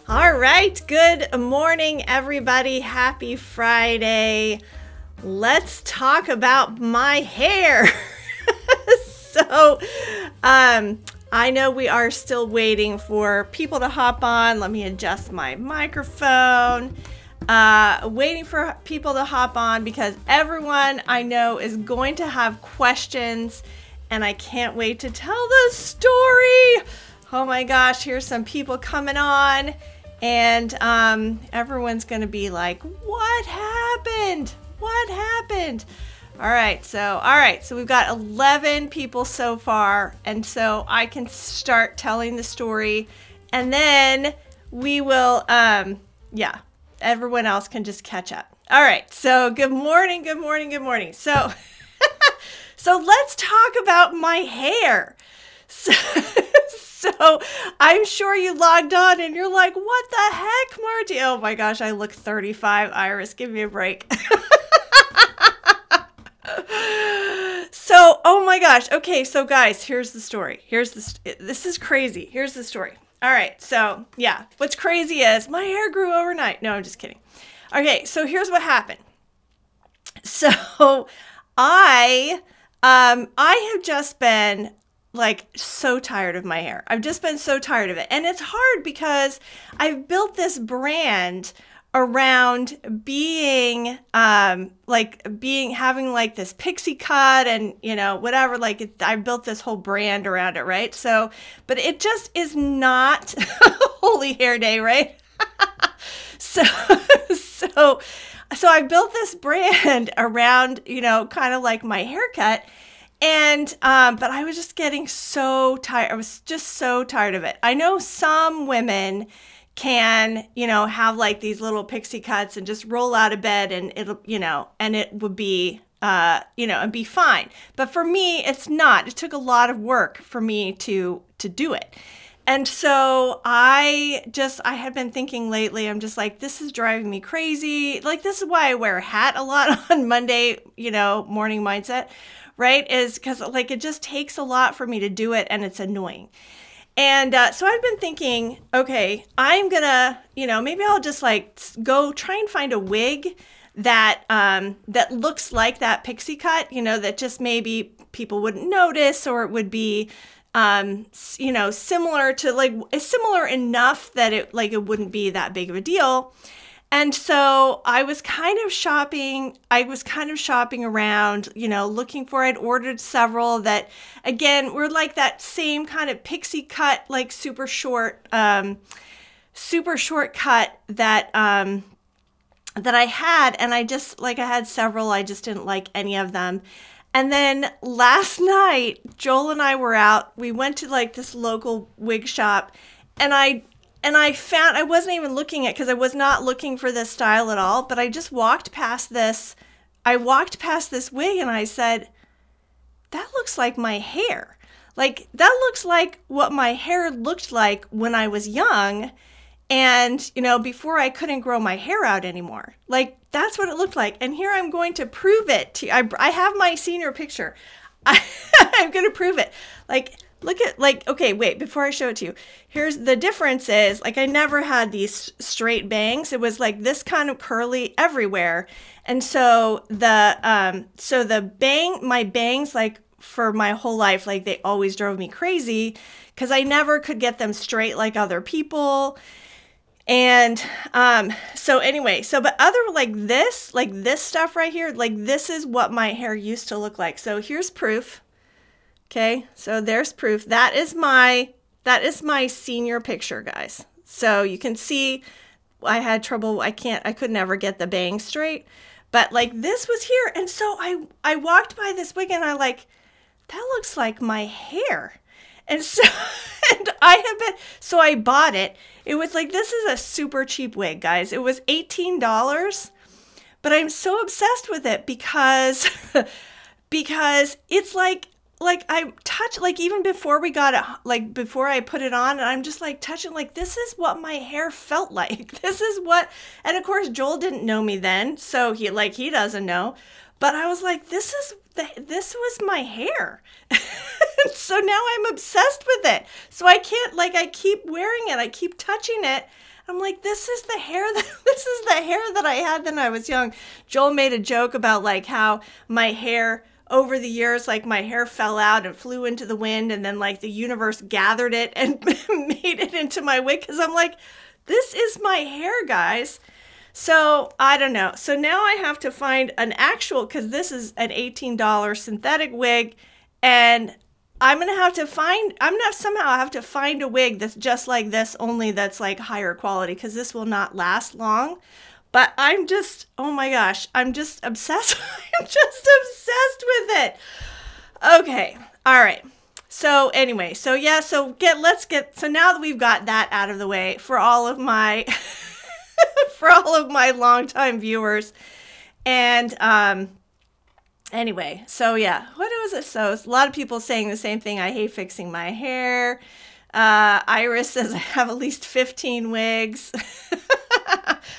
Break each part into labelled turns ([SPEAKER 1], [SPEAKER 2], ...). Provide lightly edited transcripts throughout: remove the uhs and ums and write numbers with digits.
[SPEAKER 1] All right, good morning, everybody. Happy Friday. Let's talk about my hair. So, I know we are still waiting for people to hop on. Let me adjust my microphone. Waiting for people to hop on because everyone I know is going to have questions, and I can't wait to tell the story. Oh my gosh, here's some people coming on. And everyone's going to be like, what happened? What happened? All right, so we've got 11 people so far. And so I can start telling the story. And then we will, everyone else can just catch up. All right, so good morning, good morning, good morning. So, so let's talk about my hair. So I'm sure you logged on and you're like, what the heck, Marty? Oh my gosh, I look 35, Iris. Give me a break. So, oh my gosh. Okay, so guys, here's the story. This is crazy. Here's the story. All right, so yeah, what's crazy is my hair grew overnight. No, I'm just kidding. Okay, so here's what happened. So I have just been like so tired of my hair. I've just been so tired of it. And it's hard because I've built this brand around having like this pixie cut and, you know, whatever, I built this whole brand around it. Right. So, but it just is not holy hair day. Right. So I built this brand around, you know, kind of like my haircut. And, but I was just getting so tired. I was just so tired of it. I know some women can, you know, have like these little pixie cuts and just roll out of bed and it'll, you know, and it would be, and be fine. But for me, it's not. It took a lot of work for me to do it. And so I had been thinking lately, I'm just like, this is driving me crazy. Like, this is why I wear a hat a lot on Monday, you know, morning mindset. Right, is because like it just takes a lot for me to do it and it's annoying. And so I've been thinking, okay, I'm gonna, you know, maybe I'll just like go try and find a wig that that looks like that pixie cut, you know, that just maybe people wouldn't notice, or it would be, you know, similar to like similar enough that it wouldn't be that big of a deal. And so I was kind of shopping around, you know, looking for, I'd ordered several that, again, were like that same kind of pixie cut, like super short cut that I had. And I had several, I just didn't like any of them. And then last night, Joel and I were out, we went to like this local wig shop, and I found, I wasn't even looking at, because I was not looking for this style at all, but I just walked past this wig and I said, that looks like my hair. Like, that looks like what my hair looked like when I was young and, you know, before I couldn't grow my hair out anymore. Like, that's what it looked like. And here I'm going to prove it to you. I have my senior picture. I'm going to prove it. Like, look at, like, okay, wait, before I show it to you, here's the difference is, like, I never had these straight bangs. It was like this kind of curly everywhere. And so my bangs, like, for my whole life, like, they always drove me crazy because I never could get them straight like other people. And so anyway, but other like this stuff right here, like, this is what my hair used to look like. So here's proof. Okay, so there's proof. That is my senior picture, guys. So you can see I had trouble. I could never get the bangs straight, but like this was here. And so I walked by this wig and I like, that looks like my hair. And so, so I bought it. It was like, this is a super cheap wig, guys. It was $18, but I'm so obsessed with it because it's like I touch, like, even before we got it, like before I put it on, and I'm just like touching, like, this is what my hair felt like. This is what, and of course Joel didn't know me then, so he doesn't know, but I was like, this was my hair. So now I'm obsessed with it. So I can't, like, I keep wearing it, I keep touching it. I'm like, this is the hair that I had when I was young. Joel made a joke about like how my hair over the years, like my hair fell out and flew into the wind, and then like the universe gathered it and made it into my wig, because I'm like, this is my hair, guys. So I don't know. So now I have to find an actual, because this is an $18 synthetic wig, and I'm going to somehow have to find a wig that's just like this, only that's like higher quality, because this will not last long. But I'm just, oh my gosh, I'm just obsessed. I'm just obsessed with it. Okay. All right. So anyway, so yeah, so now that we've got that out of the way for all of my, for all of my longtime viewers. And, anyway, so yeah, what was it? So a lot of people saying the same thing. I hate fixing my hair. Iris says I have at least 15 wigs.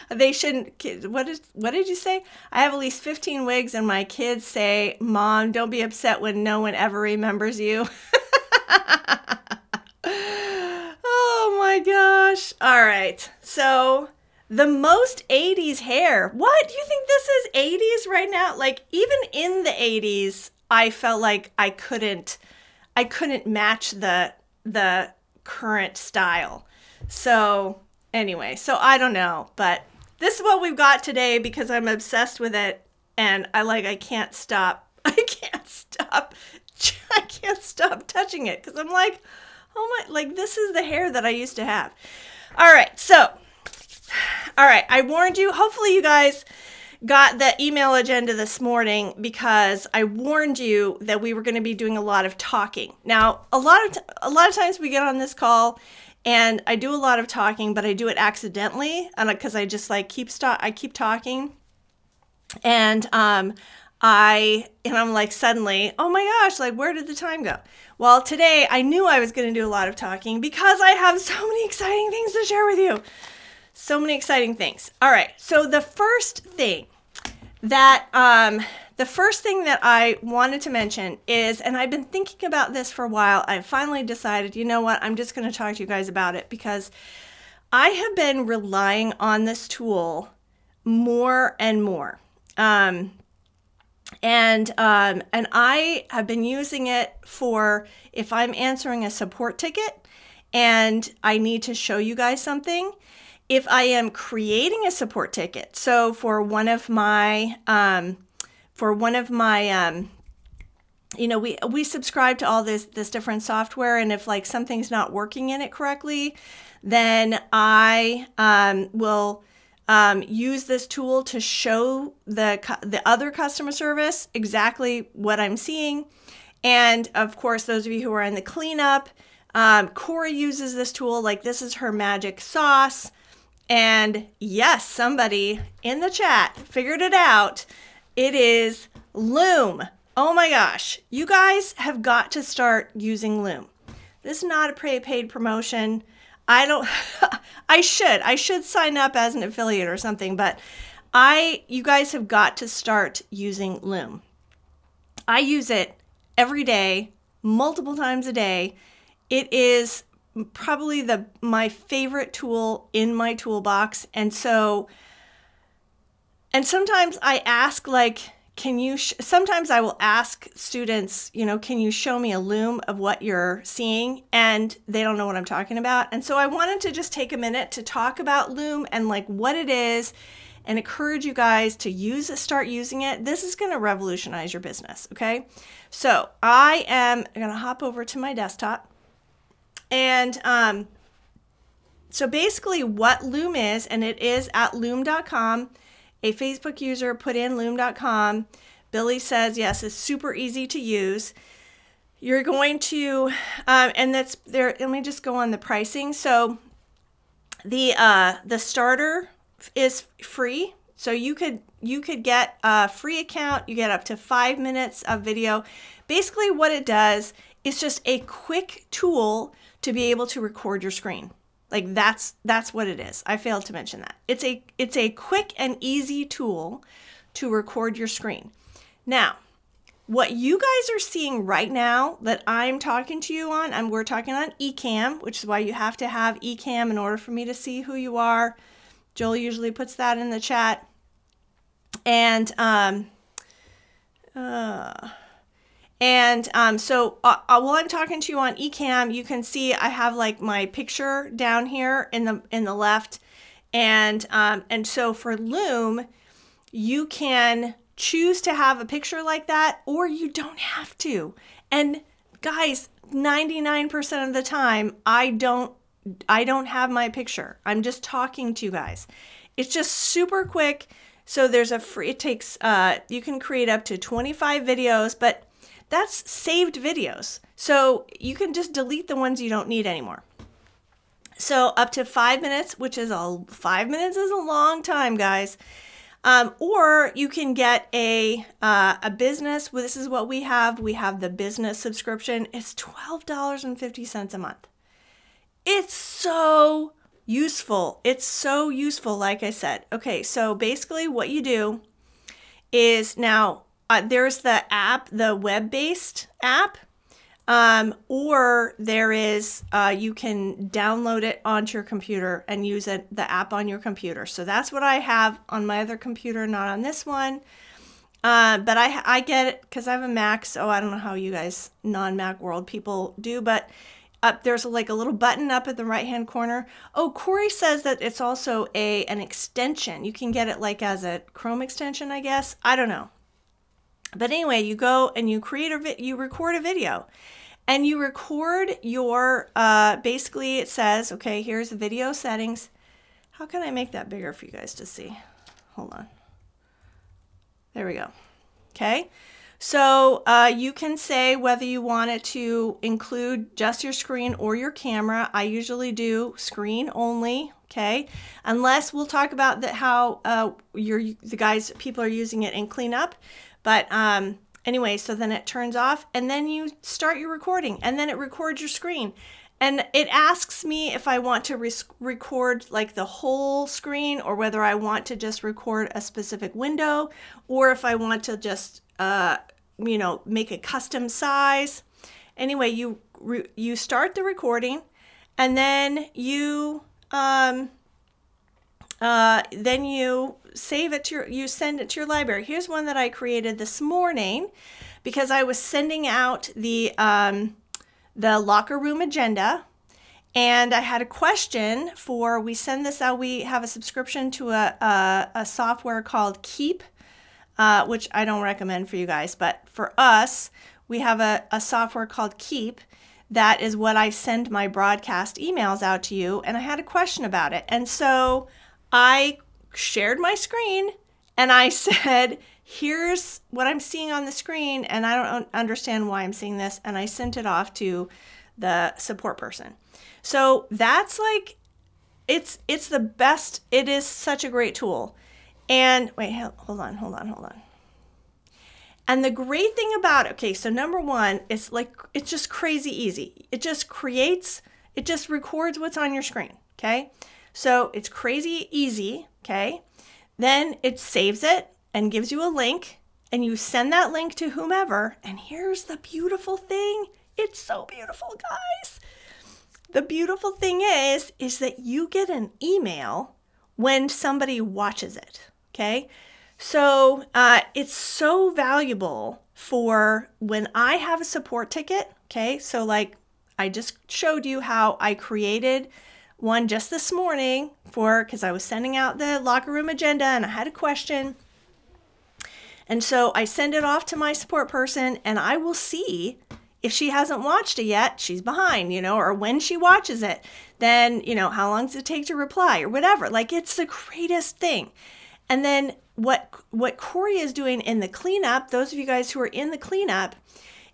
[SPEAKER 1] They shouldn't. What did you say? I have at least 15 wigs, and my kids say, "Mom, don't be upset when no one ever remembers you." Oh my gosh! All right, so the most 80s hair. What? Do you think this is 80s right now? Like even in the 80s, I felt like I couldn't match the current style. So anyway, so I don't know, but this is what we've got today because I'm obsessed with it, and I can't stop. I can't stop touching it because I'm like, oh my, like this is the hair that I used to have. All right, so all right, I warned you. Hopefully you guys got the email agenda this morning, because I warned you that we were going to be doing a lot of talking. Now, a lot of times we get on this call and I do a lot of talking, but I do it accidentally, and because I just like keep talking, and I'm like suddenly, oh my gosh, like where did the time go? Well, today I knew I was going to do a lot of talking because I have so many exciting things to share with you. So many exciting things. All right. So the first thing that I wanted to mention is, and I've been thinking about this for a while, I finally decided, you know what, I'm just going to talk to you guys about it, because I have been relying on this tool more and more. And I have been using it for if I'm answering a support ticket and I need to show you guys something. If I am creating a support ticket, so for one of my, you know, we subscribe to all this different software, and if like something's not working in it correctly, then I will use this tool to show the other customer service exactly what I'm seeing. And of course, those of you who are in the cleanup, Corey uses this tool. Like this is her magic sauce. And yes, somebody in the chat figured it out. It is Loom. Oh my gosh. You guys have got to start using Loom. This is not a paid promotion. I should sign up as an affiliate or something, but you guys have got to start using Loom. I use it every day, multiple times a day. It is probably my favorite tool in my toolbox. And sometimes I ask, like, sometimes I will ask students, you know, can you show me a Loom of what you're seeing? And they don't know what I'm talking about. And so I wanted to just take a minute to talk about Loom and like what it is, and encourage you guys to start using it. This is going to revolutionize your business. Okay. So I am going to hop over to my desktop. And so basically what Loom is, and it is at loom.com, a Facebook user put in loom.com. Billy says, yes, it's super easy to use. You're going to, and that's there. Let me just go on the pricing. So the starter is free. So you could get a free account. You get up to 5 minutes of video. Basically what it does is just a quick tool to be able to record your screen. Like that's what it is. I failed to mention that. It's a quick and easy tool to record your screen. Now, what you guys are seeing right now that I'm talking to you on, and we're talking on eCam, which is why you have to have eCam in order for me to see who you are. Joel usually puts that in the chat. And so while I'm talking to you on eCam, you can see I have like my picture down here in the left. And so for Loom, you can choose to have a picture like that, or you don't have to. And guys, 99% of the time, I don't have my picture. I'm just talking to you guys. It's just super quick. So there's a free, it takes, you can create up to 25 videos, but that's saved videos. So you can just delete the ones you don't need anymore. So up to 5 minutes, which is 5 minutes is a long time, guys. Or you can get a business. Well, this is what we have. We have the business subscription. It's $12.50 a month. It's so useful. It's so useful, like I said. Okay, so basically what you do is now there's the app, the web-based app, or there is, you can download it onto your computer and use the app on your computer. So that's what I have on my other computer, not on this one. But I get it because I have a Mac, so I don't know how you guys non-Mac world people do, but there's like a little button up at the right-hand corner. Oh, Corey says that it's also an extension. You can get it like as a Chrome extension, I guess. I don't know. But anyway, you go and you you record a video. And you record your, basically it says, okay, here's the video settings. How can I make that bigger for you guys to see? Hold on. There we go. Okay. So you can say whether you want it to include just your screen or your camera. I usually do screen only, okay? Unless we'll talk about how people are using it in cleanup. But anyway, so then it turns off and then you start your recording and then it records your screen. And it asks me if I want to record like the whole screen or whether I want to just record a specific window or if I want to just, make a custom size. Anyway, you start the recording and then you save it to you send it to your library. Here's one that I created this morning because I was sending out the locker room agenda, and I had a question we send this out. We have a subscription to a software called Keep, which I don't recommend for you guys, but for us, we have a software called Keep. That is what I send my broadcast emails out to you, and I had a question about it. And so I shared my screen and I said, here's what I'm seeing on the screen and I don't understand why I'm seeing this, and I sent it off to the support person. So that's like, it's the best. It is such a great tool. And wait, hold on. And the great thing about it, okay, so number one, it's just crazy easy. It just records what's on your screen, okay? So it's crazy easy, okay? Then it saves it and gives you a link, and you send that link to whomever. And here's the beautiful thing. It's so beautiful, guys. The beautiful thing is that you get an email when somebody watches it, okay? So it's so valuable for when I have a support ticket, okay? So like I just showed you how I created one just this morning because I was sending out the locker room agenda and I had a question. And so I send it off to my support person and I will see if she hasn't watched it yet, she's behind, or when she watches it, then, how long does it take to reply or whatever. Like, it's the greatest thing. And then what Corey is doing in the cleanup, those of you guys who are in the cleanup,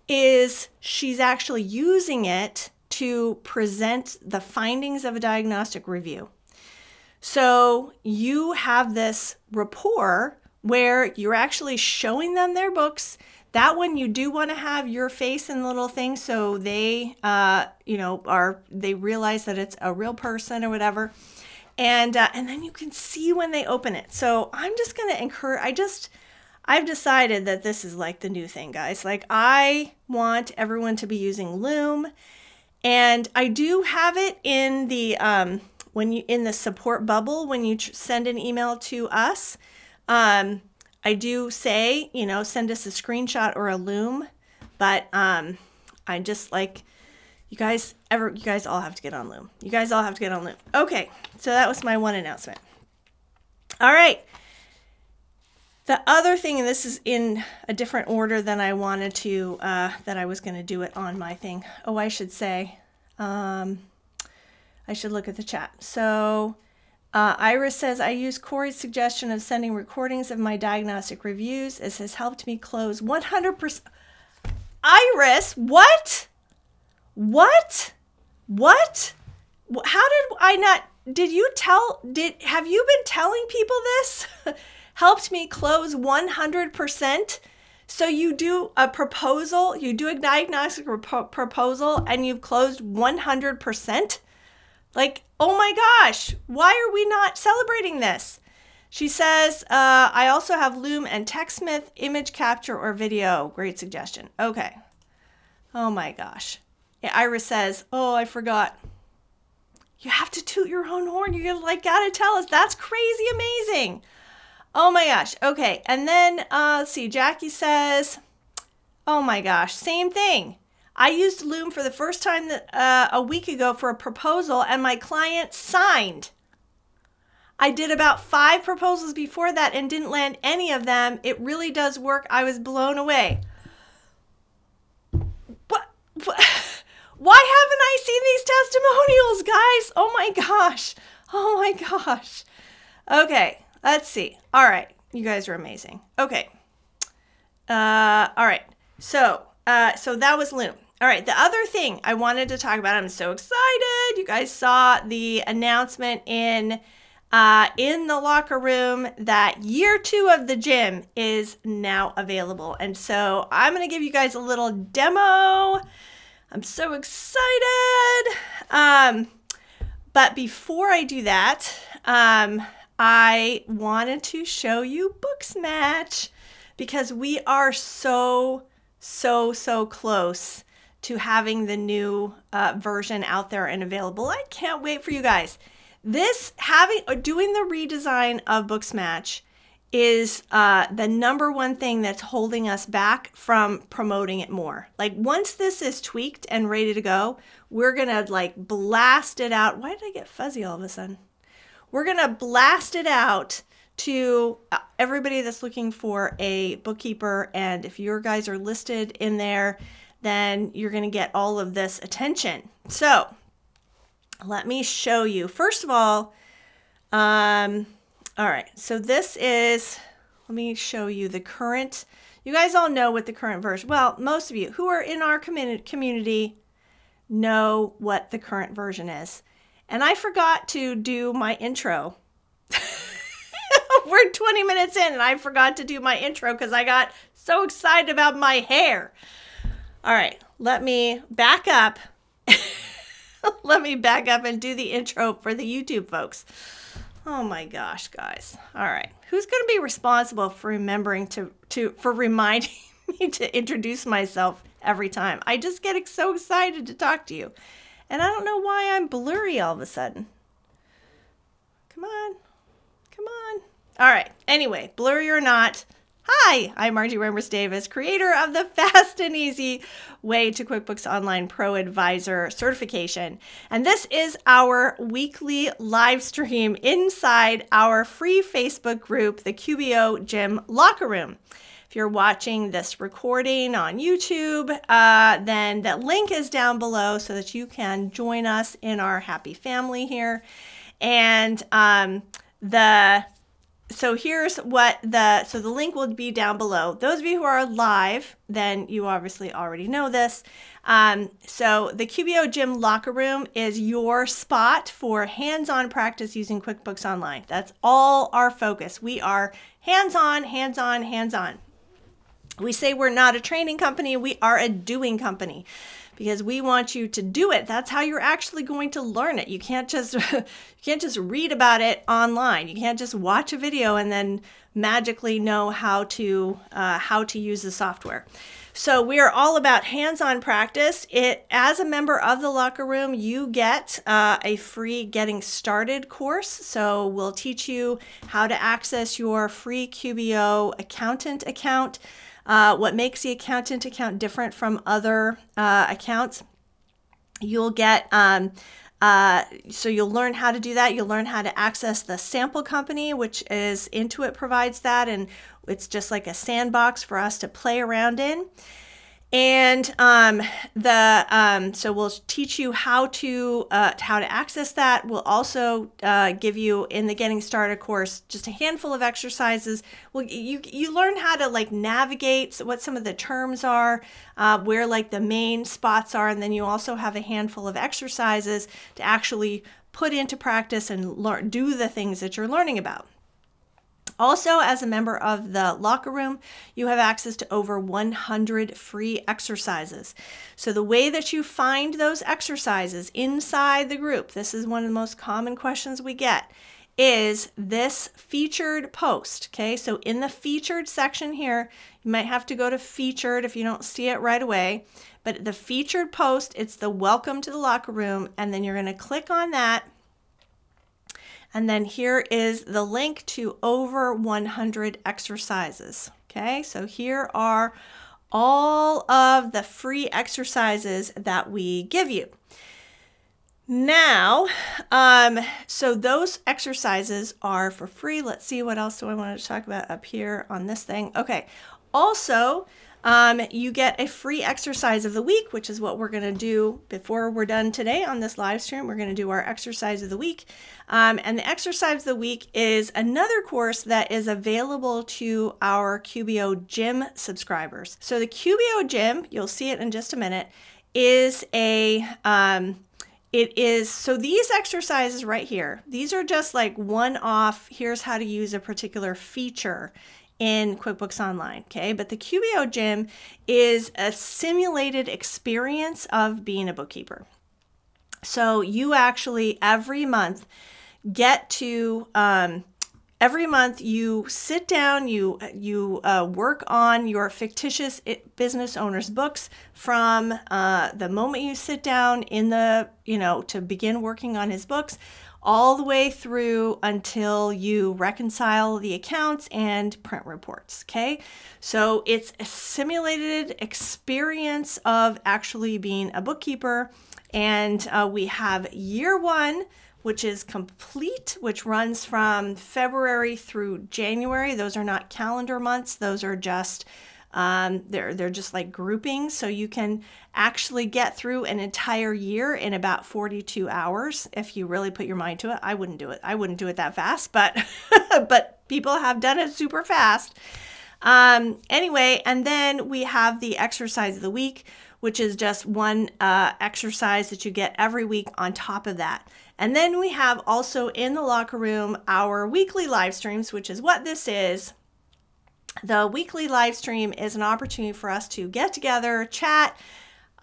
[SPEAKER 1] is she's actually using it to present the findings of a diagnostic review. So you have this rapport where you're actually showing them their books. That one you do want to have your face in the little thing so they, they realize that it's a real person or whatever. And then you can see when they open it. So I'm just going to encourage, I've decided that this is like the new thing, guys. Like, I want everyone to be using Loom, and I do have it in the in the support bubble when you send an email to us. I do say, you know, send us a screenshot or a Loom, but I just like, you guys all have to get on Loom. You guys all have to get on Loom. Okay, so that was my one announcement. All right. The other thing, and this is in a different order than I wanted to, that I was going to do it on my thing. Oh, I should say, I should look at the chat. So Iris says, I use Corey's suggestion of sending recordings of my diagnostic reviews. This has helped me close 100%. Iris, what? What? What? How did I not, have you been telling people this? Helped me close 100%. So you do a proposal, you do a diagnostic proposal, and you've closed 100%? Like, oh my gosh, why are we not celebrating this? She says, I also have Loom and TechSmith, image capture or video. Great suggestion. Okay. Oh my gosh. Yeah, Iris says, oh, I forgot. You have to toot your own horn. You gotta tell us. That's crazy amazing. Oh my gosh. Okay. And then, let's see, Jackie says, oh my gosh, same thing. I used Loom for the first time a week ago for a proposal, and my client signed. I did about 5 proposals before that and didn't land any of them. It really does work. I was blown away. What? Why haven't I seen these testimonials, guys? Oh my gosh. Oh my gosh. Okay, let's see. All right, you guys are amazing. Okay. All right. So that was Loom. All right, the other thing I wanted to talk about, I'm so excited. You guys saw the announcement in the locker room that year 2 of the gym is now available. And so I'm going to give you guys a little demo. I'm so excited. But before I do that, I wanted to show you Booksmatch, because we are so close to having the new version out there and available. I can't wait for you guys. Doing the redesign of Booksmatch is the #1 thing that's holding us back from promoting it more. Like, once this is tweaked and ready to go, we're gonna like blast it out. Why did I get fuzzy all of a sudden? We're gonna blast it out to everybody that's looking for a bookkeeper, and if your guys are listed in there, then you're gonna get all of this attention. So let me show you. First of all, all right, so this is, let me show you the current. You guys all know what the current version, well, most of you who are in our community know what the current version is. And I forgot to do my intro. We're 20 minutes in and I forgot to do my intro because I got so excited about my hair. All right, let me back up. Let me back up and do the intro for the YouTube folks. Oh my gosh, guys. All right. Who's going to be responsible for remembering for reminding me to introduce myself every time? I just get so excited to talk to you. And I don't know why I'm blurry all of a sudden. Come on. Come on. All right. Anyway, blurry or not. Hi, I'm Margie Remmers-Davis, creator of the Fast and Easy Way to QuickBooks Online Pro Advisor certification. And this is our weekly live stream inside our free Facebook group, the QBO Gym Locker Room. If you're watching this recording on YouTube, then that link is down below so that you can join us in our happy family here. And so here's what so the link will be down below. Those of you who are live, then you obviously already know this. So the QBO Gym Locker Room is your spot for hands-on practice using QuickBooks Online. That's all our focus. We are hands-on, hands-on, hands-on. We say we're not a training company, we are a doing company, because we want you to do it. That's how you're actually going to learn it. You can't just read about it online. You can't just watch a video and then magically know how to use the software. So we are all about hands-on practice. As a member of the Locker Room, you get a free Getting Started course. So we'll teach you how to access your free QBO accountant account. What makes the accountant account different from other accounts. You'll get, so you'll learn how to do that. You'll learn how to access the sample company, which is Intuit provides that, and it's just like a sandbox for us to play around in. And so we'll teach you how to access that. We'll also give you, in the Getting Started course, just a handful of exercises. Well, you learn how to like navigate what some of the terms are, where like the main spots are, and then you also have a handful of exercises to actually put into practice and do the things that you're learning about. Also, as a member of the Locker Room, you have access to over 100 free exercises. So the way that you find those exercises inside the group, this is one of the most common questions we get, is this featured post. Okay, so in the featured section here, you might have to go to featured if you don't see it right away. But the featured post, it's the welcome to the Locker Room, and then you're going to click on that. And then here is the link to over 100 exercises. Okay, so here are all of the free exercises that we give you. Now, so those exercises are for free. Let's see, what else do I want to talk about up here on this thing? Okay, also, you get a free exercise of the week, which is what we're going to do before we're done today on this live stream. We're going to do our exercise of the week. And the exercise of the week is another course that is available to our QBO Gym subscribers. So the QBO Gym, you'll see it in just a minute, is so these exercises right here, these are just like one-off, here's how to use a particular feature in QuickBooks Online, okay? But the QBO Gym is a simulated experience of being a bookkeeper. So you actually every month get to, every month you sit down, you work on your fictitious business owner's books from the moment you sit down to begin working on his books, all the way through until you reconcile the accounts and print reports, okay? So it's a simulated experience of actually being a bookkeeper, and we have year one, which is complete, which runs from February through January. Those are not calendar months. Those are just, they're just like groupings. So you can actually get through an entire year in about 42 hours if you really put your mind to it. I wouldn't do it. I wouldn't do it that fast, but, but people have done it super fast. Anyway, and then we have the exercise of the week, which is just one exercise that you get every week on top of that. And then we have also in the Locker Room our weekly live streams, which is what this is. The weekly live stream is an opportunity for us to get together, chat.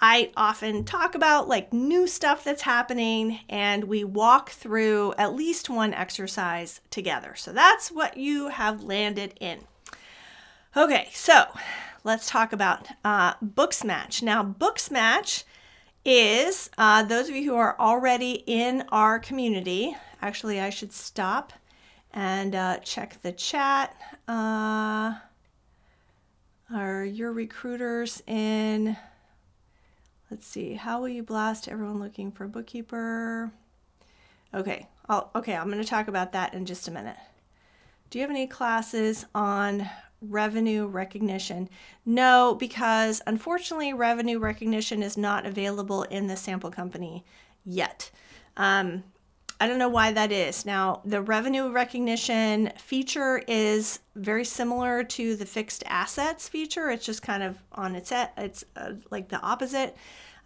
[SPEAKER 1] I often talk about like new stuff that's happening, and we walk through at least one exercise together. So that's what you have landed in. Okay, so let's talk about Booksmatch. Now, Booksmatch is, those of you who are already in our community, actually I should stop and check the chat. Are your recruiters in, let's see, how will you blast everyone looking for a bookkeeper? Okay, I'm going to talk about that in just a minute. Do you have any classes on revenue recognition? No, because unfortunately revenue recognition is not available in the sample company yet. I don't know why that is. Now, the revenue recognition feature is very similar to the fixed assets feature. It's just kind of on its head. It's like the opposite.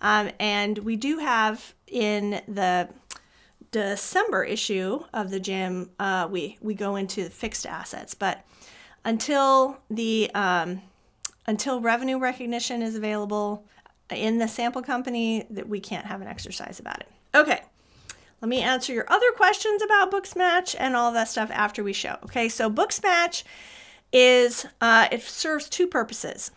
[SPEAKER 1] And we do have in the December issue of the gym, we go into fixed assets, but until the until revenue recognition is available in the sample company, that we can't have an exercise about it. Okay, let me answer your other questions about Booksmatch and all that stuff after we show. Okay, so Booksmatch is, it serves two purposes.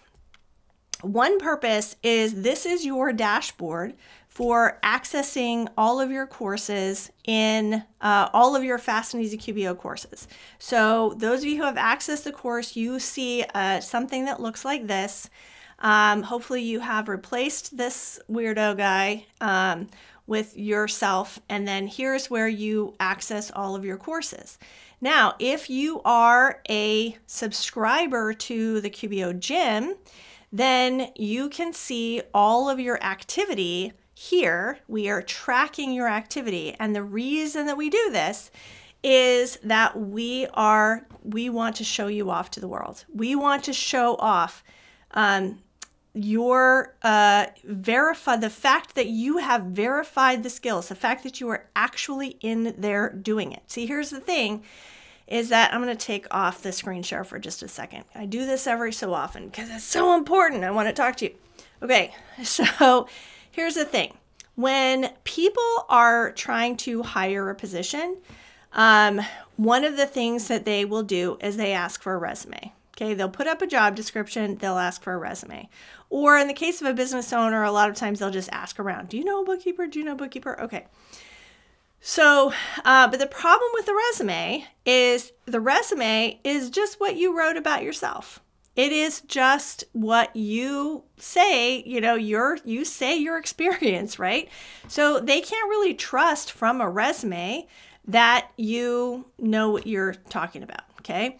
[SPEAKER 1] One purpose is this is your dashboard for accessing all of your courses in all of your Fast and Easy QBO courses. So those of you who have accessed the course, you see something that looks like this. Hopefully you have replaced this weirdo guy with yourself, and then here's where you access all of your courses. Now, if you are a subscriber to the QBO Gym, then you can see all of your activity here. We are tracking your activity, and the reason that we do this is that we want to show you off to the world. We want to show off the fact that you have verified the skills, the fact that you are actually in there doing it. See, here's the thing, is that I'm going to take off the screen share for just a second. I do this every so often because it's so important. I want to talk to you. Okay, so here's the thing. When people are trying to hire a position, one of the things that they will do is they ask for a resume. Okay, they'll put up a job description, they'll ask for a resume. Or in the case of a business owner, a lot of times they'll just ask around, do you know a bookkeeper? Do you know a bookkeeper? Okay. So, but the problem with the resume is just what you wrote about yourself. It is just what you say, you say your experience, right? So they can't really trust from a resume that you know what you're talking about, okay?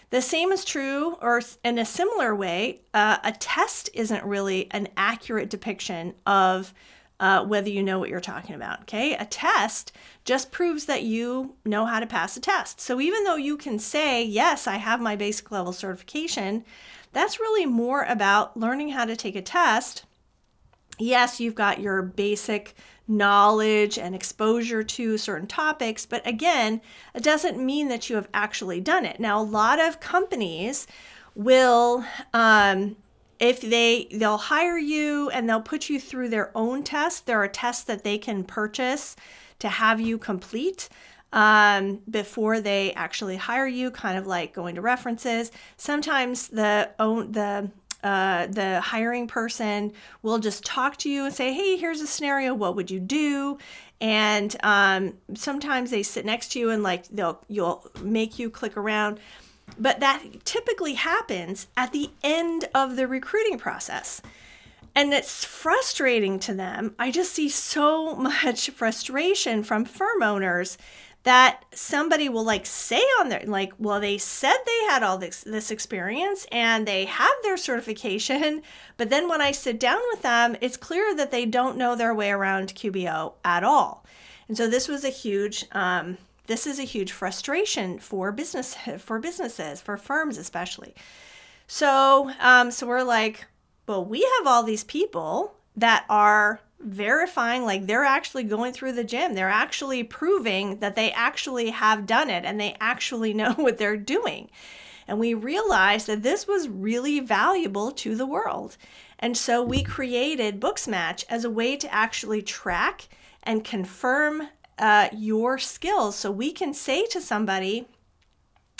[SPEAKER 1] The same is true, or in a similar way, a test isn't really an accurate depiction of whether you know what you're talking about, okay? A test just proves that you know how to pass a test. So even though you can say, yes, I have my basic level certification, that's really more about learning how to take a test. Yes, you've got your basic knowledge and exposure to certain topics, but again, it doesn't mean that you have actually done it. Now, a lot of companies will, they'll hire you and they'll put you through their own tests. There are tests that they can purchase to have you complete before they actually hire you, kind of like going to references. Sometimes the hiring person will just talk to you and say, hey, here's a scenario, what would you do? And sometimes they sit next to you and you'll make you click around. But that typically happens at the end of the recruiting process. And it's frustrating to them. I just see so much frustration from firm owners that somebody will say on their, well, they said they had all this experience and they have their certification, but then when I sit down with them, it's clear that they don't know their way around QBO at all. And so this is a huge frustration for businesses, for firms especially. So, we're like, well, we have all these people that are verifying, they're actually going through the gym. They're actually proving that they actually have done it and they actually know what they're doing. And we realized that this was really valuable to the world. And so we created Booksmatch as a way to actually track and confirm your skills. So we can say to somebody,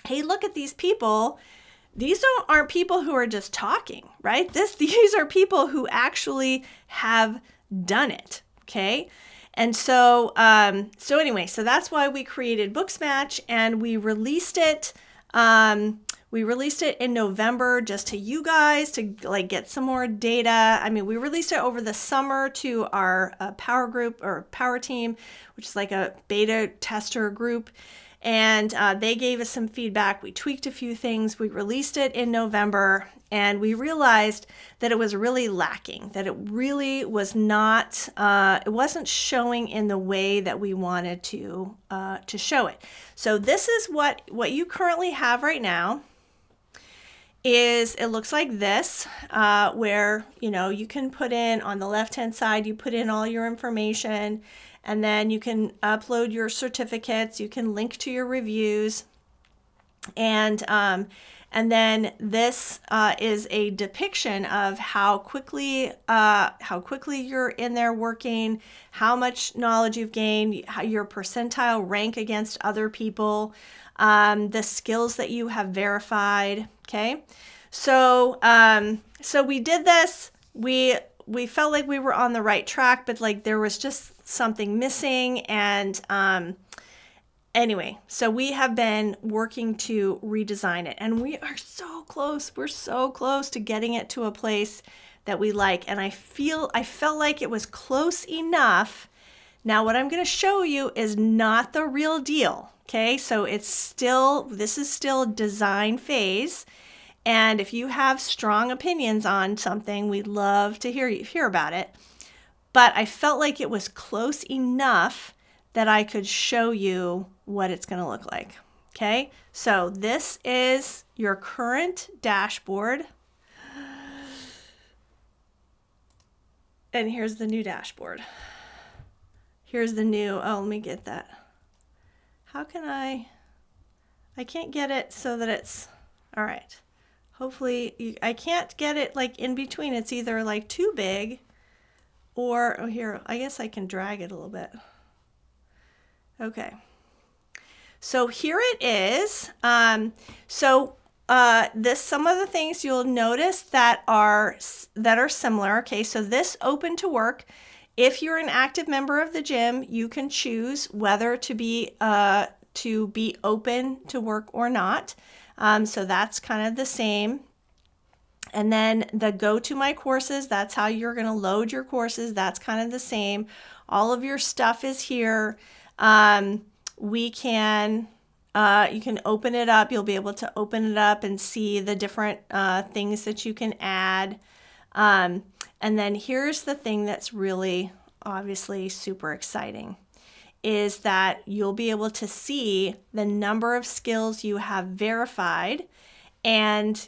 [SPEAKER 1] hey, look at these people. These aren't people who are just talking, right? These are people who actually have done it, okay? And so, anyway, so that's why we created Booksmatch, and we released it. We released it in November just to you guys to get some more data. I mean, we released it over the summer to our power group or power team, which is like a beta tester group. And they gave us some feedback. We tweaked a few things. We released it in November, and we realized that it was really lacking, that it really was not, it wasn't showing in the way that we wanted to show it. So this is what you currently have right now. It looks like this, where, you can put in on the left-hand side, you put in all your information, and then you can upload your certificates, you can link to your reviews, and And then this is a depiction of how quickly you're in there working, how much knowledge you've gained, how your percentile rank against other people, the skills that you have verified. Okay, so so we did this. We felt like we were on the right track, but like there was just something missing. And anyway, so we have been working to redesign it, and we are so close. We're so close to getting it to a place that we like. And I felt like it was close enough. Now what I'm going to show you is not the real deal. Okay, so this is still design phase. And if you have strong opinions on something, we'd love to hear about it. But I felt like it was close enough that I could show you what it's going to look like. Okay, so this is your current dashboard. And here's the new dashboard. Here's the new, oh, let me get that. How can I can't get it so that it's, all right. Hopefully, I can't get it like in between. It's either like too big or, oh here, I guess I can drag it a little bit. Okay. So here it is. Some of the things you'll notice that are similar. Okay, so this open to work. If you're an active member of the gym, you can choose whether to be open to work or not. So that's kind of the same. And then the go to my courses, that's how you're going to load your courses. That's kind of the same. All of your stuff is here. You can open it up. You'll be able to open it up and see the different things that you can add. And then here's the thing that's really obviously super exciting, is that you'll be able to see the number of skills you have verified, and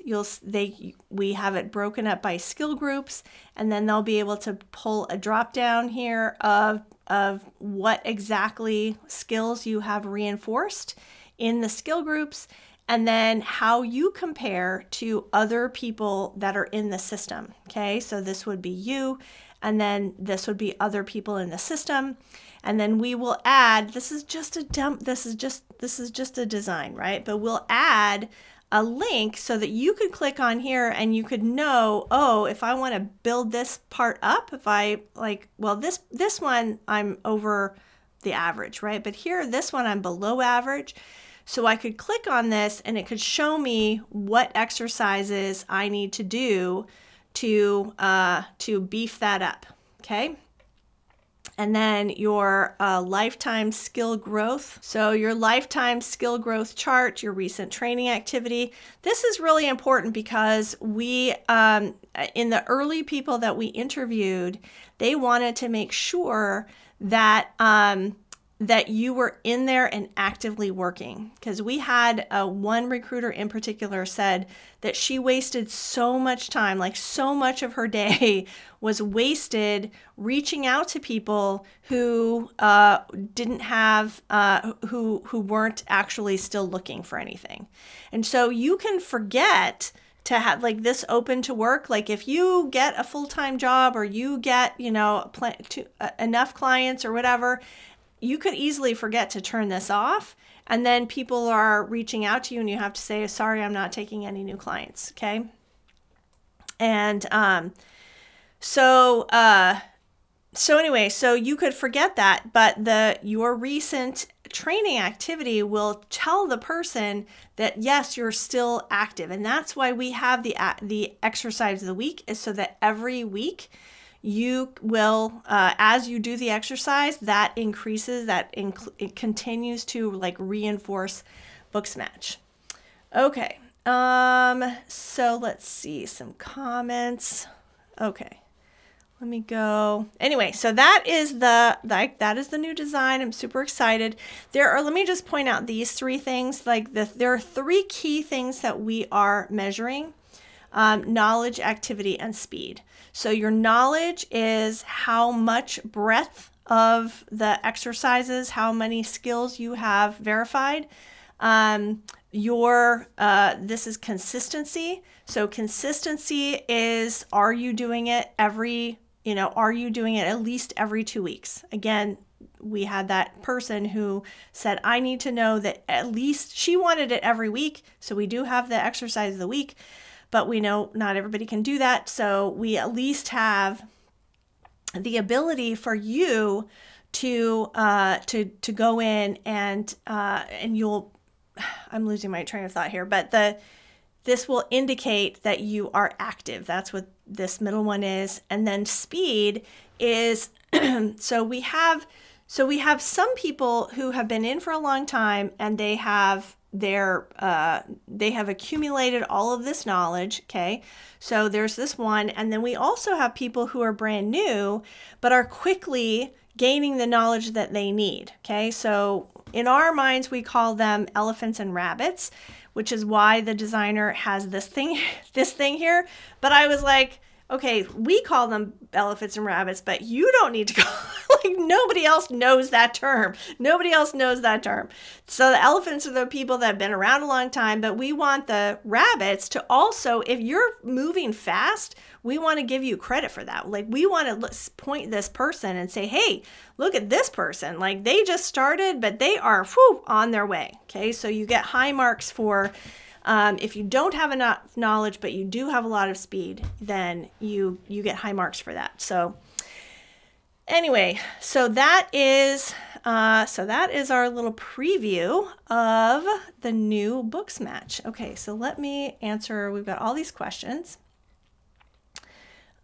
[SPEAKER 1] we have it broken up by skill groups, and then they'll be able to pull a drop down here of what exactly skills you have reinforced in the skill groups, and then how you compare to other people that are in the system. Okay, so this would be you, and then this would be other people in the system. And then we will add, this is just a design, right? But we'll add a link so that you could click on here and you could know, oh, if I want to build this part up, if I like, well, this one I'm over the average, right? But here, this one I'm below average. So I could click on this and it could show me what exercises I need to do to beef that up, okay? And then your lifetime skill growth. So your lifetime skill growth chart, your recent training activity. This is really important because we, in the early people that we interviewed, they wanted to make sure that that you were in there and actively working. Because we had one recruiter in particular said that she wasted so much time, like so much of her day was wasted reaching out to people who didn't have, who weren't actually still looking for anything. And so you can forget to have like this open to work. Like if you get a full-time job or you get, you know, enough clients or whatever, you could easily forget to turn this off, and then people are reaching out to you and you have to say, sorry, I'm not taking any new clients, okay? And so anyway, so you could forget that, but your recent training activity will tell the person that yes, you're still active. And that's why we have the exercise of the week, is so that every week you will, as you do the exercise, that increases, it continues to like reinforce Booksmatch. Okay, so let's see some comments. Okay, let me go. Anyway, so that is the new design. I'm super excited. Let me just point out these three things. There are three key things that we are measuring: knowledge, activity, and speed. So your knowledge is how much breadth of the exercises, how many skills you have verified. This is consistency. So consistency is, are you doing it are you doing it at least every 2 weeks? Again, we had that person who said, I need to know that at least, she wanted it every week. So we do have the exercise of the week, but we know not everybody can do that. So we at least have the ability for you to go in and you'll, I'm losing my train of thought here, but this will indicate that you are active. That's what this middle one is. And then speed is, so we have some people who have been in for a long time, and they have accumulated all of this knowledge. Okay. So there's this one. And then we also have people who are brand new, but are quickly gaining the knowledge that they need. Okay. So in our minds, we call them elephants and rabbits, which is why the designer has this thing here. But I was like, okay, we call them elephants and rabbits, but you don't need to call, like, nobody else knows that term. Nobody else knows that term. So the elephants are the people that have been around a long time, but we want the rabbits to also, if you're moving fast, we want to give you credit for that. Like, we want to point this person and say, hey, look at this person. Like, they just started, but they are on their way. Okay, so you get high marks for, if you don't have enough knowledge, but you do have a lot of speed, then you get high marks for that. So anyway, so that is our little preview of the new Booksmatch. Okay, so let me answer. We've got all these questions.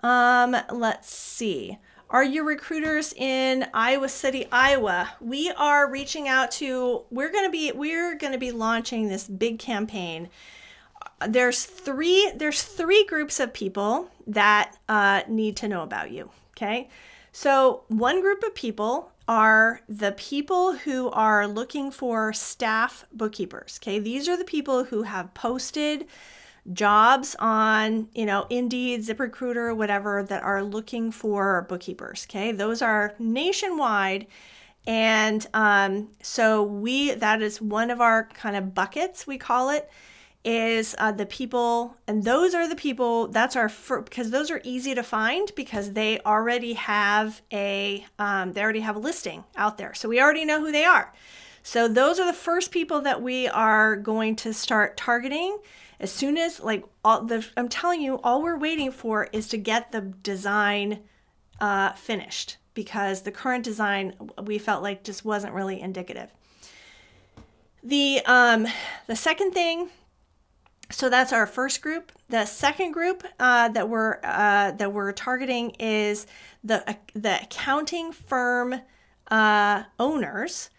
[SPEAKER 1] Let's see. Are your recruiters in Iowa City, Iowa? We are reaching out to, we're going to be launching this big campaign. There's three groups of people that need to know about you. Okay. So one group of people are the people who are looking for staff bookkeepers. Okay. These are the people who have posted jobs on, Indeed, ZipRecruiter, whatever, that are looking for bookkeepers. Okay. Those are nationwide. And that is one of our kind of buckets, we call it, is the people, and those are the people, because those are easy to find because they already have a listing out there. So we already know who they are. So those are the first people that we are going to start targeting. As soon as, I'm telling you, all we're waiting for is to get the design finished, because the current design we felt like just wasn't really indicative. The second thing, so that's our first group. The second group that we're targeting is the accounting firm owners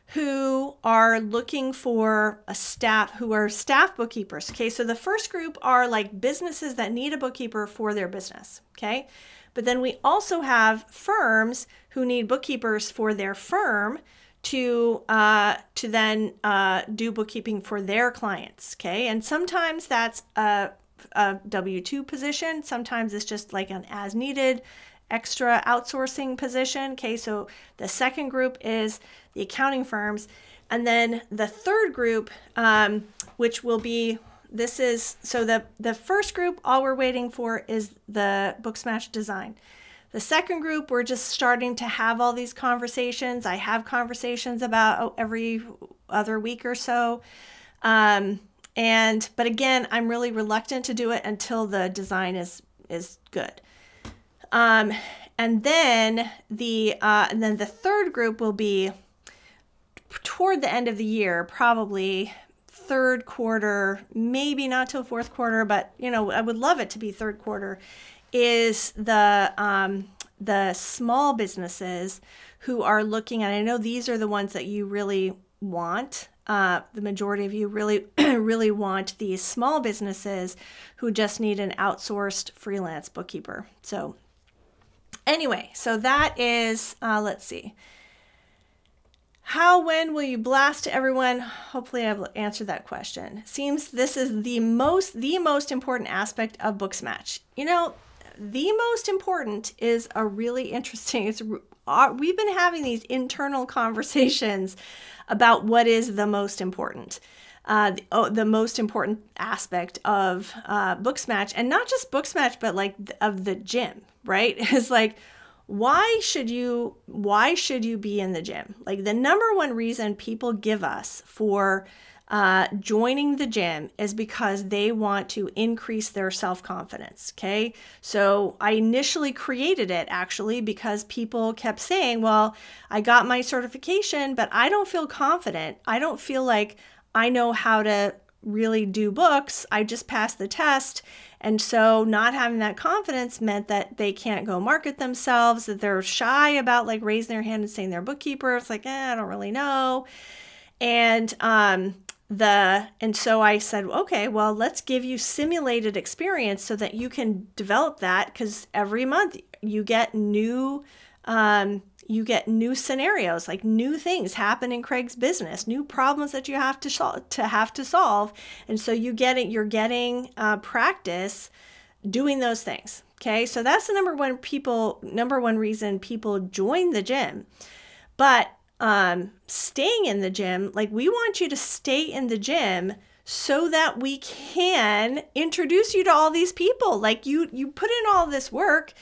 [SPEAKER 1] who are looking for staff bookkeepers. Okay, so the first group are like businesses that need a bookkeeper for their business. Okay, but then we also have firms who need bookkeepers for their firm to then do bookkeeping for their clients. Okay, and sometimes that's a W-2 position. Sometimes it's just like an as needed extra outsourcing position. Okay, so the second group is the accounting firms. And then the third group, which will be, the first group, all we're waiting for is the Booksmatch design. The second group, we're just starting to have all these conversations. I have conversations about every other week or so. But again, I'm really reluctant to do it until the design is good. And then the third group will be toward the end of the year, probably third quarter, maybe not till fourth quarter, but I would love it to be third quarter, is the small businesses who are looking at, I know these are the ones that you really want. The majority of you really, really want these small businesses who just need an outsourced freelance bookkeeper. So anyway, so that is, let's see. When will you blast to everyone? Hopefully I've answered that question. Seems this is the most important aspect of Booksmatch. The most important is a really interesting, we've been having these internal conversations about what is the most important. The most important aspect of Booksmatch, and not just Booksmatch, but like of the gym, right? Is like, why should you be in the gym? Like the number one reason people give us for joining the gym is because they want to increase their self-confidence. Okay. So I initially created it actually because people kept saying, well, I got my certification, but I don't feel confident. I don't feel like I know how to really do books. I just passed the test. And so not having that confidence meant that they can't go market themselves, that they're shy about like raising their hand and saying they're bookkeeper. It's like, I don't really know. And so I said, okay, well, let's give you simulated experience so that you can develop that, because every month you get new scenarios, like new things happen in Craig's business, new problems that you have to solve. And so you're getting practice doing those things. Okay. So that's the number one reason people join the gym. But staying in the gym, like we want you to stay in the gym so that we can introduce you to all these people. Like you put in all this work.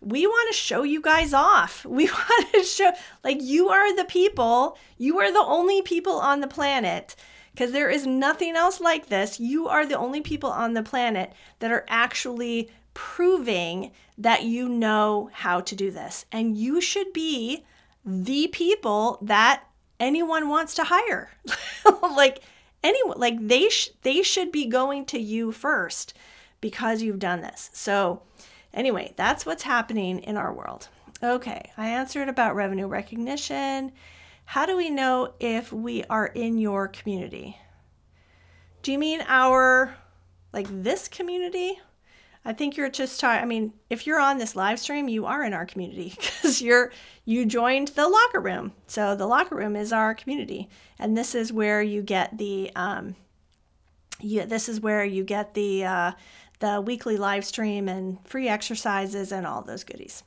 [SPEAKER 1] We want to show you guys off. We want to show, like, you are the people, you are the only people on the planet, because there is nothing else like this. You are the only people on the planet that are actually proving that you know how to do this. And you should be the people that anyone wants to hire. Like anyone, like they should be going to you first because you've done this. So anyway, that's what's happening in our world. Okay, I answered about revenue recognition. How do we know if we are in your community? Do you mean this community? I think you're just if you're on this live stream, you are in our community because you joined the locker room. So the locker room is our community, and this is where you get the the weekly live stream and free exercises and all those goodies.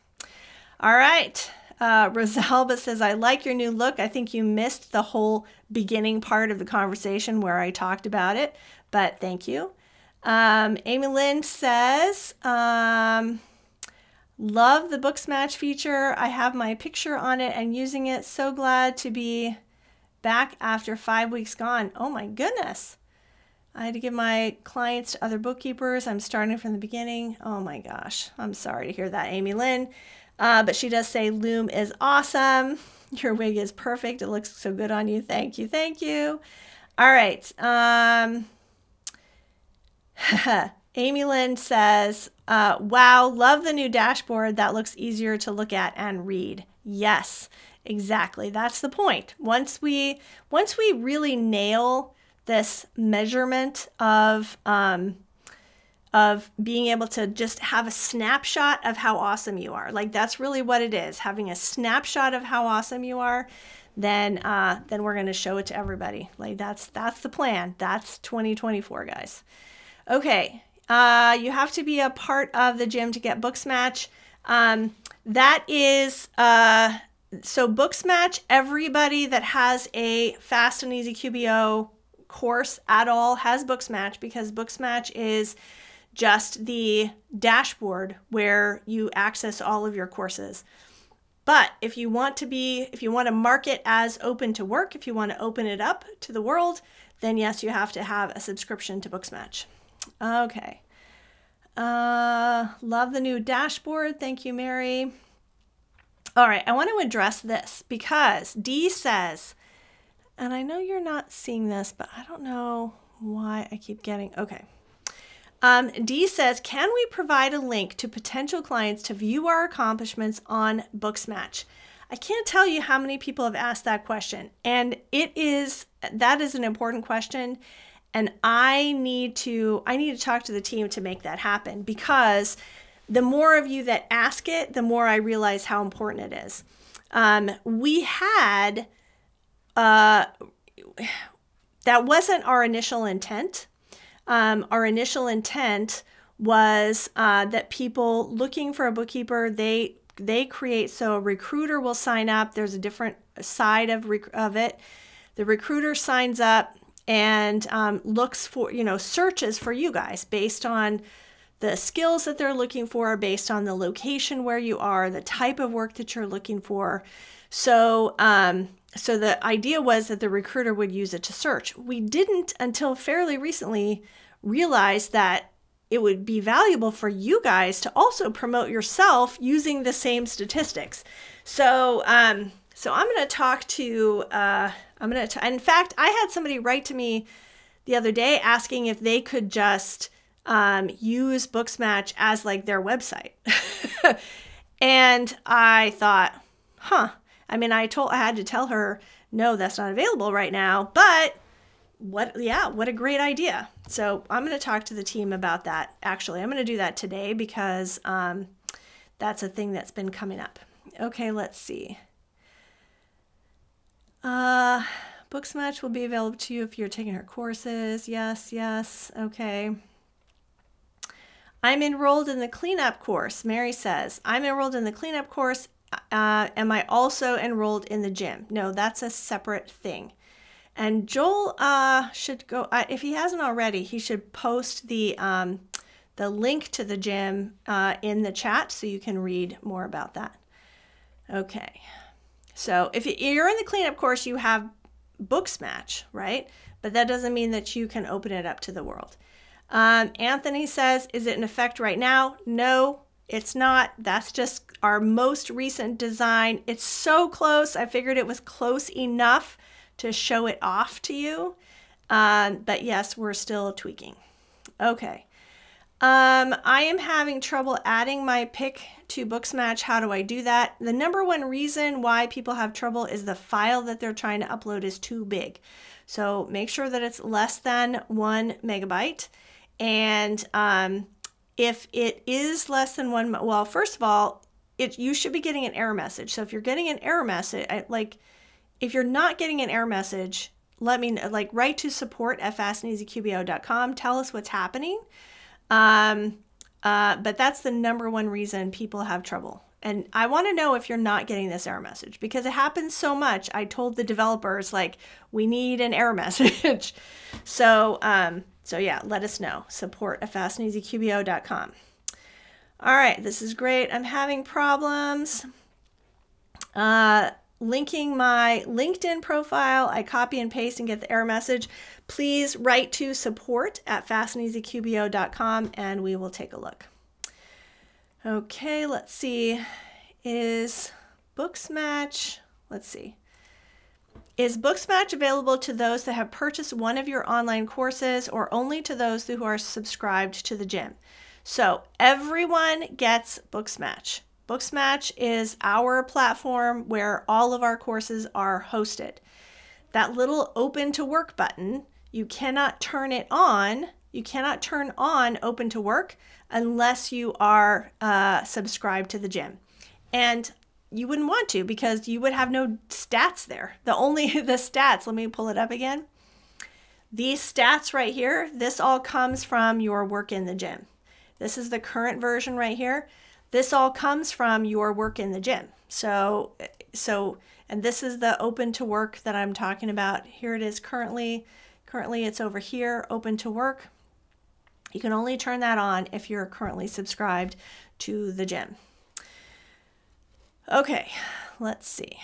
[SPEAKER 1] All right. Rosalba says, I like your new look. I think you missed the whole beginning part of the conversation where I talked about it, but thank you. Amy Lynn says, love the Booksmatch feature. I have my picture on it and using it. So glad to be back after 5 weeks gone. Oh my goodness. I had to give my clients to other bookkeepers. I'm starting from the beginning. Oh my gosh. I'm sorry to hear that, Amy Lynn. But she does say Loom is awesome. Your wig is perfect. It looks so good on you. Thank you. Thank you. All right. Amy Lynn says, wow, love the new dashboard. That looks easier to look at and read. Yes, exactly. That's the point. Once we really nail this measurement of being able to just have a snapshot of how awesome you are. Like that's really what it is. Having a snapshot of how awesome you are, then we're going to show it to everybody. Like that's the plan. That's 2024, guys. Okay. You have to be a part of the gym to get Booksmatch. That is, so Booksmatch, everybody that has a fast and easy QBO course at all has Booksmatch, because Booksmatch is just the dashboard where you access all of your courses. But if you want to mark it as open to work, if you want to open it up to the world, then yes, you have to have a subscription to Booksmatch. Okay. Love the new dashboard. Thank you, Mary. All right. I want to address this because Dee says, and I know you're not seeing this, but I don't know why I keep getting, okay. Dee says, can we provide a link to potential clients to view our accomplishments on Booksmatch? I can't tell you how many people have asked that question, and that is an important question. And I need to talk to the team to make that happen, because the more of you that ask it, the more I realize how important it is. We had, that wasn't our initial intent. Our initial intent was that people looking for a bookkeeper, they they create, so a recruiter will sign up. There's a different side of it. The recruiter signs up and looks for, searches for you guys based on the skills that they're looking for, based on the location where you are, the type of work that you're looking for. So, so the idea was that the recruiter would use it to search. We didn't until fairly recently realize that it would be valuable for you guys to also promote yourself using the same statistics. So, so I'm going to talk to, in fact, I had somebody write to me the other day asking if they could just use Booksmatch as like their website. And I thought, I mean, I had to tell her, no, that's not available right now, but what a great idea. So I'm going to talk to the team about that. Actually, I'm going to do that today because that's a thing that's been coming up. Okay, let's see. Booksmatch will be available to you if you're taking her courses. Yes. Okay. I'm enrolled in the cleanup course. Mary says, I'm enrolled in the cleanup course. Am I also enrolled in the gym? No, that's a separate thing. And Joel should go, if he hasn't already, he should post the link to the gym in the chat so you can read more about that. Okay. So if you're in the cleanup course, you have Booksmatch, right? But that doesn't mean that you can open it up to the world. Anthony says, is it in effect right now? No, it's not. That's just our most recent design. It's so close. I figured it was close enough to show it off to you. But yes, we're still tweaking. Okay. I am having trouble adding my pick to Booksmatch. How do I do that? The number one reason why people have trouble is the file that they're trying to upload is too big. So make sure that it's less than 1 megabyte. And if it is less than 1, well, first of all, you should be getting an error message. So if you're getting an error message, if you're not getting an error message, let me know, write to support@fastandeasyqbo.com. Tell us what's happening. But that's the number one reason people have trouble. And I want to know if you're not getting this error message because it happens so much. I told the developers, we need an error message. So yeah, let us know. support@fastandeasyqbo.com. All right, this is great. I'm having problems linking my LinkedIn profile. I copy and paste and get the error message. Please write to support@fastandeasyqbo.com and we will take a look. Okay, let's see. Is Booksmatch available to those that have purchased one of your online courses or only to those who are subscribed to the gym? So everyone gets Booksmatch. Booksmatch is our platform where all of our courses are hosted. That little open to work button, you cannot turn it on. You cannot turn on open to work unless you are subscribed to the gym. And you wouldn't want to because you would have no stats there. The stats, let me pull it up again. These stats right here, this all comes from your work in the gym. This is the current version right here. This all comes from your work in the gym. So, and this is the open to work that I'm talking about. Here it is currently. Currently it's over here, open to work. You can only turn that on if you're currently subscribed to the gym. Okay, let's see.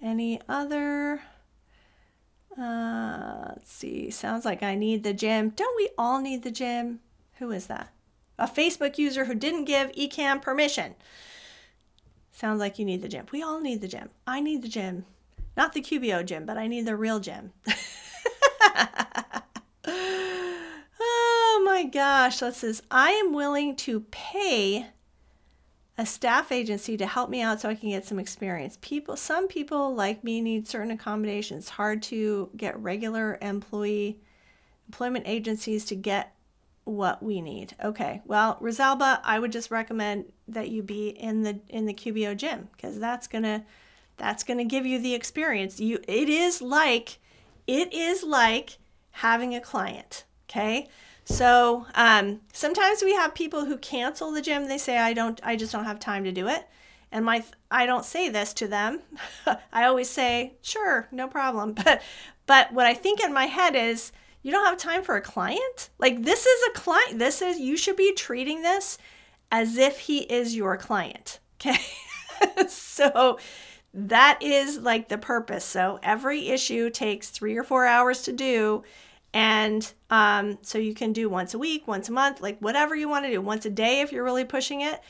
[SPEAKER 1] Any other? Let's see. Sounds like I need the gym. Don't we all need the gym? Who is that? A Facebook user who didn't give eCam permission. Sounds like you need the gym. We all need the gym. I need the gym. Not the QBO gym, but I need the real gym. Oh my gosh. That says, I am willing to pay a staff agency to help me out so I can get some experience. Some people like me need certain accommodations. Hard to get regular employment agencies to get what we need. Okay, well, Rosalba, I would just recommend that you be in the QBO gym because that's gonna give you the experience. It is like having a client. Okay, so sometimes we have people who cancel the gym. They say I just don't have time to do it, And I don't say this to them. I always say, sure, no problem. But what I think in my head is, you don't have time for a client? Like, this is a client. You should be treating this as if he is your client. Okay. So that is like the purpose. So every issue takes 3 or 4 hours to do. And so you can do once a week, once a month, like whatever you want to do, once a day if you're really pushing it.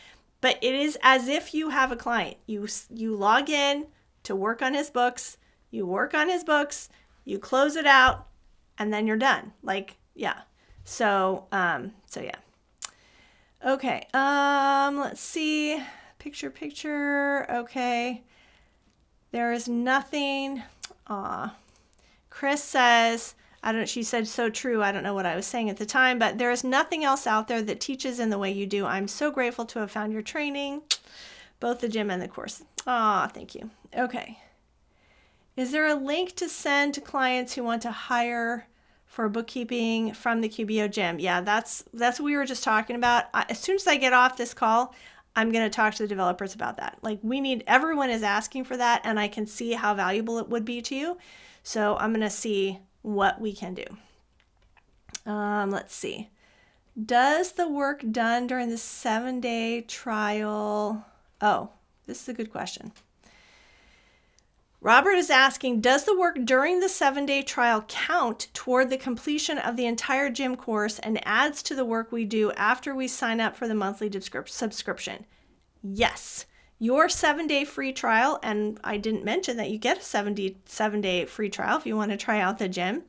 [SPEAKER 1] But it is as if you have a client. You log in to work on his books, you work on his books, you close it out, and then you're done. Like, yeah. So yeah. Okay. Let's see. Picture. Okay. There is nothing. Chris says, she said, so true. I don't know what I was saying at the time, but there is nothing else out there that teaches in the way you do. I'm so grateful to have found your training, both the gym and the course. Thank you. Okay. Is there a link to send to clients who want to hire for bookkeeping from the QBO gym? Yeah, that's what we were just talking about. As soon as I get off this call, I'm going to talk to the developers about that. Like, everyone is asking for that, and I can see how valuable it would be to you. So I'm going to see what we can do. Let's see. Does the work done during the 7-day trial... Oh, this is a good question. Robert is asking, does the work during the 7-day trial count toward the completion of the entire gym course and adds to the work we do after we sign up for the monthly subscription? Yes. Your 7-day free trial, and I didn't mention that you get a 7-day free trial if you want to try out the gym.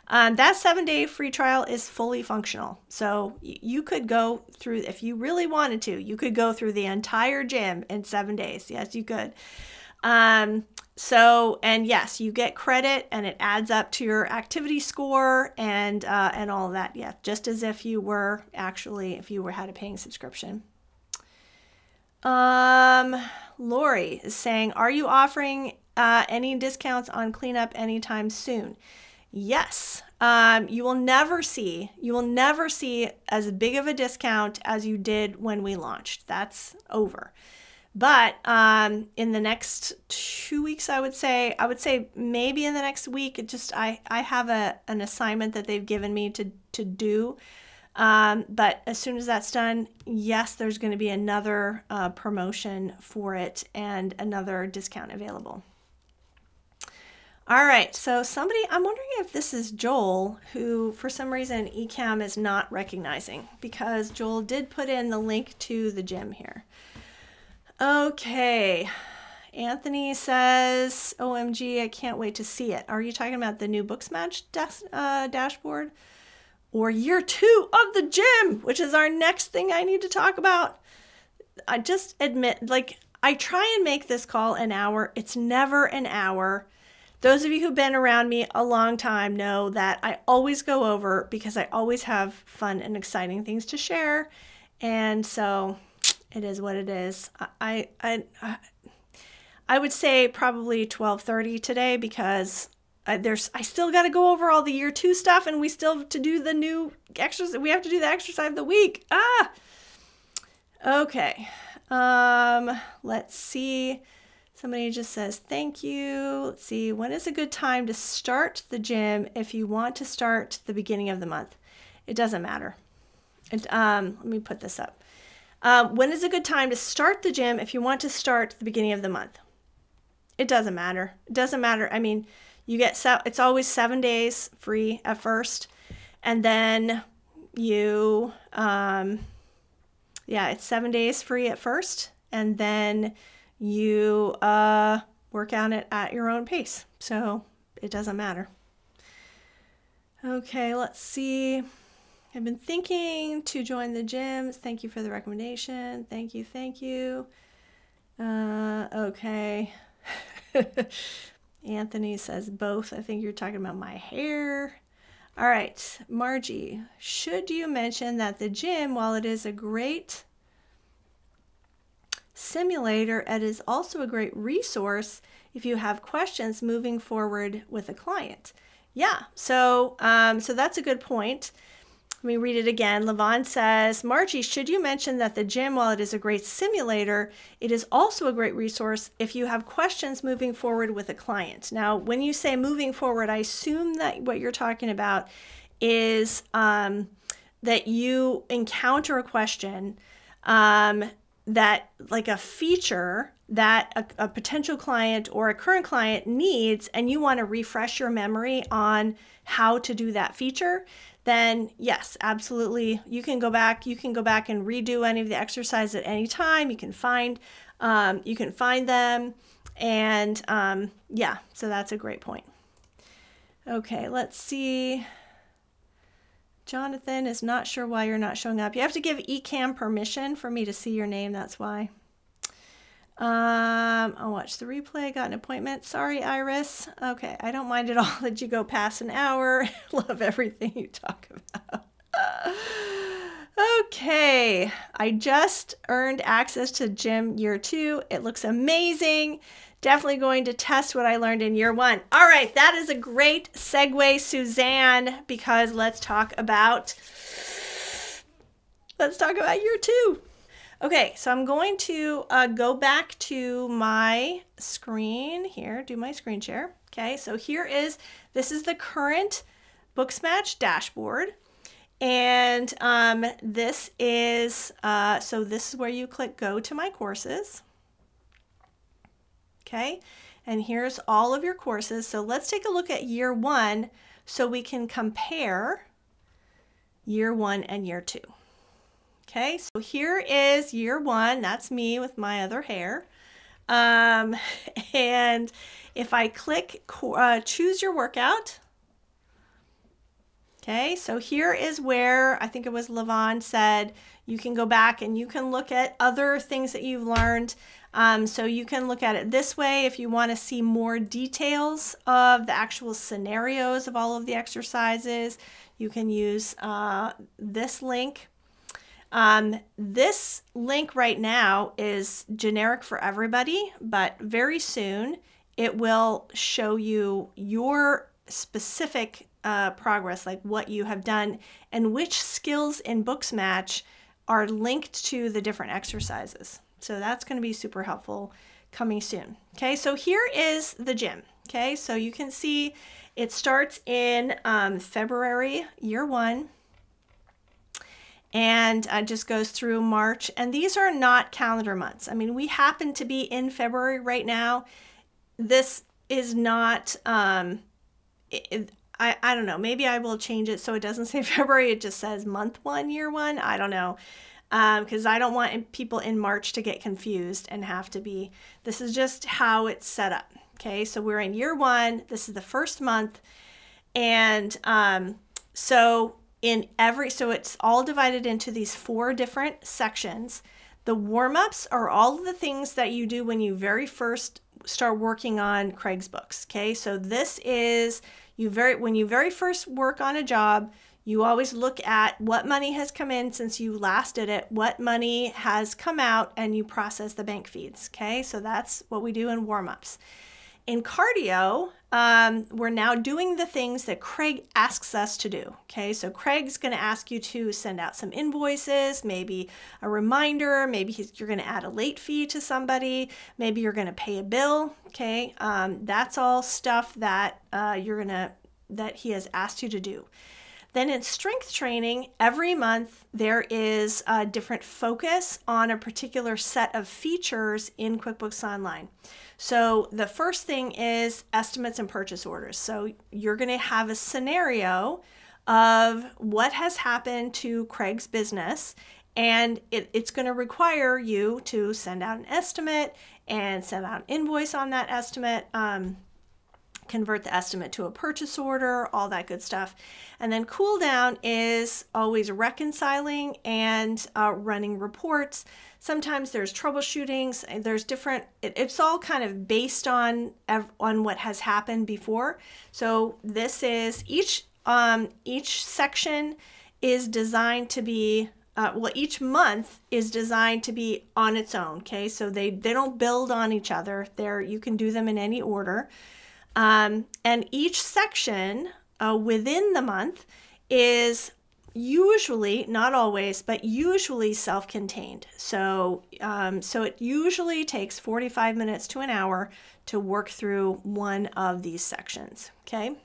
[SPEAKER 1] That 7-day free trial is fully functional. So you could go through, if you really wanted to, you could go through the entire gym in 7 days. Yes, you could. And yes, you get credit and it adds up to your activity score and all of that. Yeah, just as if you had a paying subscription. Lori is saying, are you offering any discounts on cleanup anytime soon? Yes. You will never see as big of a discount as you did when we launched. That's over. But in the next 2 weeks, I would say maybe in the next week, I have an assignment that they've given me to do. But as soon as that's done, yes, there's going to be another promotion for it and another discount available. All right, so I'm wondering if this is Joel, who for some reason eCam is not recognizing, because Joel did put in the link to the gym here. Okay, Anthony says, OMG, I can't wait to see it. Are you talking about the new Booksmatch dashboard? Or year 2 of the gym, which is our next thing I need to talk about. I just admit, like, I try and make this call an hour. It's never an hour. Those of you who've been around me a long time know that I always go over because I always have fun and exciting things to share. And so it is what it is. I would say probably 12:30 today because I still got to go over all the year 2 stuff, and we still have to do the new exercise. We have to do the exercise of the week. Okay. Let's see. Somebody just says, thank you. Let's see. When is a good time to start the gym if you want to start the beginning of the month? It doesn't matter. Let me put this up. When is a good time to start the gym if you want to start the beginning of the month? It doesn't matter. It doesn't matter. I mean, it's always 7 days free at first, and then it's 7 days free at first, and then you work on it at your own pace. So it doesn't matter. Okay, let's see. I've been thinking to join the gym. Thank you for the recommendation. Thank you. Okay. Anthony says both. I think you're talking about my hair. All right, Margie, should you mention that the gym, while it is a great simulator, it is also a great resource if you have questions moving forward with a client? Yeah, so that's a good point. me read it again. Levon says, Margie, should you mention that the gym, while it is a great simulator, it is also a great resource if you have questions moving forward with a client. Now, when you say moving forward, I assume that what you're talking about is that you encounter a question that, like a feature that a potential client or a current client needs, and you want to refresh your memory on how to do that feature, then yes, absolutely. You can go back and redo any of the exercises at any time. You can find them. And yeah, so that's a great point. Okay, let's see. Jonathan is not sure why you're not showing up. You have to give eCam permission for me to see your name. That's why. I'll watch the replay. Got an appointment. Sorry, Iris. Okay, I don't mind at all that you go past an hour. Love everything you talk about. Okay, I just earned access to gym year 2. It looks amazing. Definitely going to test what I learned in year 1. All right, that is a great segue, Suzanne, because let's talk about year 2. Okay, so I'm going to go back to my screen here, do my screen share. Okay, so this is the current Booksmatch dashboard. And this is where you click go to my courses. Okay, and here's all of your courses. So let's take a look at year 1 so we can compare year 1 and year 2. Okay, so here is year 1. That's me with my other hair. And if I click choose your workout, okay, so here is where I think it was Levon said you can go back and you can look at other things that you've learned. So you can look at it this way if you want to see more details of the actual scenarios of all of the exercises. You can use this link. This link right now is generic for everybody, but very soon it will show you your specific progress, like what you have done and which skills in Booksmatch are linked to the different exercises. So that's going to be super helpful coming soon. Okay, so here is the gym. Okay, so you can see it starts in February, year 1. And just goes through March. And these are not calendar months. I mean, we happen to be in February right now. This is not, I don't know, maybe I will change it so it doesn't say February, it just says month 1, year 1. I don't know, because I don't want people in March to get confused and have to be, this is just how it's set up. Okay, so we're in year 1. This is the first month. And so it's all divided into these 4 different sections. The warm-ups are all of the things that you do when you very first start working on Craig's books. Okay, so this is when you very first work on a job, you always look at what money has come in since you last did it, what money has come out, and you process the bank feeds. Okay, so that's what we do in warm-ups. In cardio, we're now doing the things that Craig asks us to do. Okay, so Craig's going to ask you to send out some invoices, maybe a reminder, maybe you're going to add a late fee to somebody, maybe you're going to pay a bill. Okay, that's all stuff that that he has asked you to do. Then in strength training, every month there is a different focus on a particular set of features in QuickBooks Online. So the first thing is estimates and purchase orders. So you're going to have a scenario of what has happened to Craig's business, and it's going to require you to send out an estimate and send out an invoice on that estimate, convert the estimate to a purchase order, all that good stuff. And then cool down is always reconciling and running reports. Sometimes there's troubleshootings, there's different, it's all kind of based on what has happened before. So this is, each section is designed to be, each month is designed to be on its own, okay? So they don't build on each other. You can do them in any order. And each section within the month is usually, not always, but usually self-contained. So, so it usually takes 45 minutes to an hour to work through one of these sections, okay?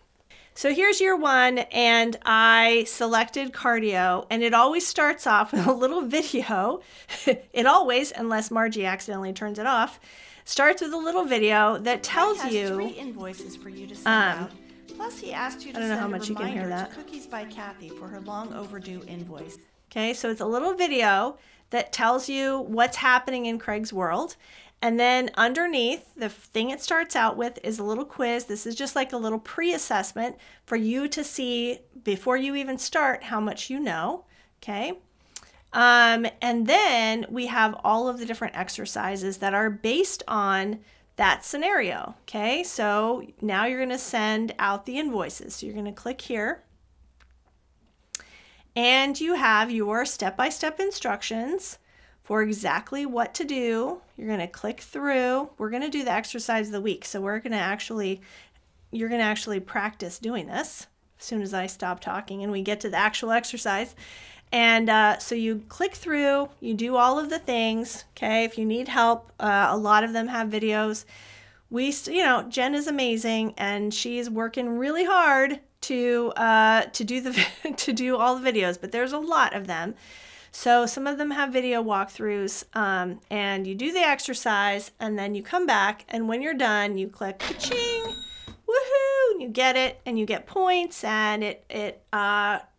[SPEAKER 1] So here's year one, and I selected cardio, and it always starts off with a little video. It always, unless Margie accidentally turns it off, starts with a little video that tells you
[SPEAKER 2] 3 invoices for you to send out. Plus, he asked you to send a reminder to Cookies by Kathy for her long overdue invoice.
[SPEAKER 1] Okay, so it's a little video that tells you what's happening in Craig's world. And then underneath, the thing it starts out with is a little quiz. This is just like a little pre-assessment for you to see before you even start how much you know, okay? And then we have all of the different exercises that are based on that scenario, okay? So now you're gonna send out the invoices. So you're gonna click here, and you have your step-by-step instructions for exactly what to do. You're going to click through. We're going to do the exercise of the week. So you're going to actually practice doing this as soon as I stop talking and we get to the actual exercise. And so you click through, you do all of the things. Okay. If you need help, a lot of them have videos. Jen is amazing, and she's working really hard to do all the videos, but there's a lot of them. So some of them have video walkthroughs, and you do the exercise, and then you come back, and when you're done, you click ka-ching, woohoo, and you get it, and you get points, and it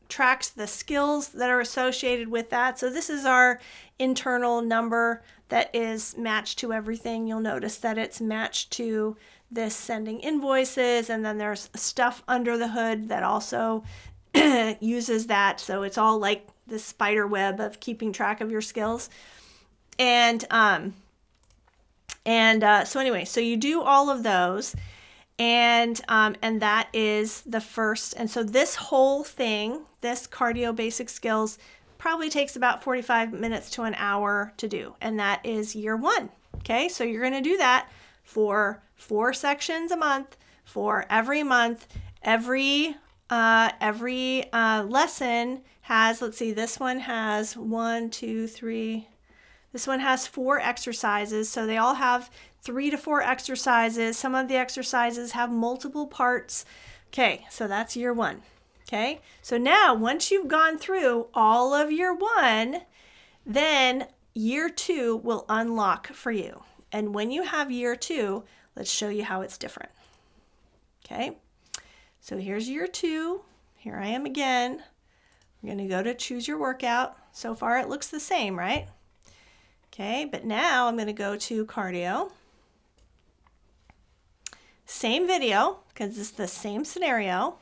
[SPEAKER 1] tracks the skills that are associated with that. So this is our internal number that is matched to everything. You'll notice that it's matched to this sending invoices, and then there's stuff under the hood that also uses that. So it's all like the spider web of keeping track of your skills. And so anyway, so you do all of those, and that is the first. And so this whole thing, this cardio basic skills, probably takes about 45 minutes to an hour to do, and that is year one. Okay, so you're going to do that for 4 sections a month, for every month. Every lesson has, let's see, this one has 1, 2, 3. This one has 4 exercises, so they all have 3 to 4 exercises. Some of the exercises have multiple parts. Okay, so that's year one. Okay, so now once you've gone through all of year one, then year two will unlock for you. And when you have year two, let's show you how it's different. Okay, so here's year two. Here I am again. We're going to go to choose your workout. So far it looks the same, right? Okay, but now I'm going to go to cardio. Same video, because it's the same scenario,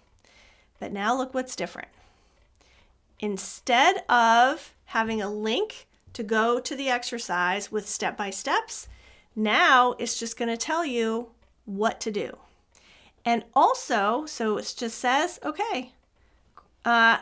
[SPEAKER 1] but now look what's different. Instead of having a link to go to the exercise with step-by-steps, now it's just going to tell you what to do. And also, so it just says, okay,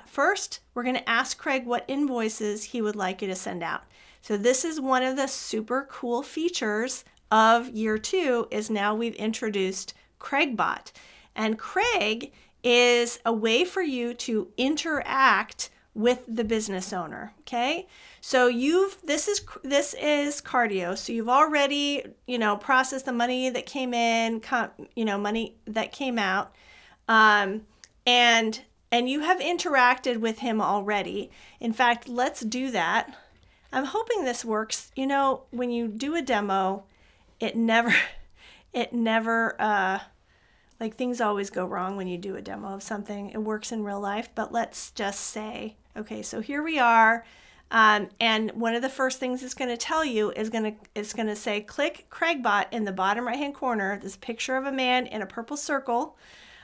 [SPEAKER 1] first we're going to ask Craig what invoices he would like you to send out. So this is one of the super cool features of year two, is now we've introduced CraigBot. And Craig is a way for you to interact with the business owner. Okay, so this is cardio. So you've already processed the money that came in, money that came out, and you have interacted with him already. In fact, let's do that. I'm hoping this works. When you do a demo, it never like, things always go wrong when you do a demo of something. It works in real life, but let's just say, okay, so here we are. And one of the first things it's going to tell you is it's going to say, click CraigBot in the bottom right-hand corner, this picture of a man in a purple circle.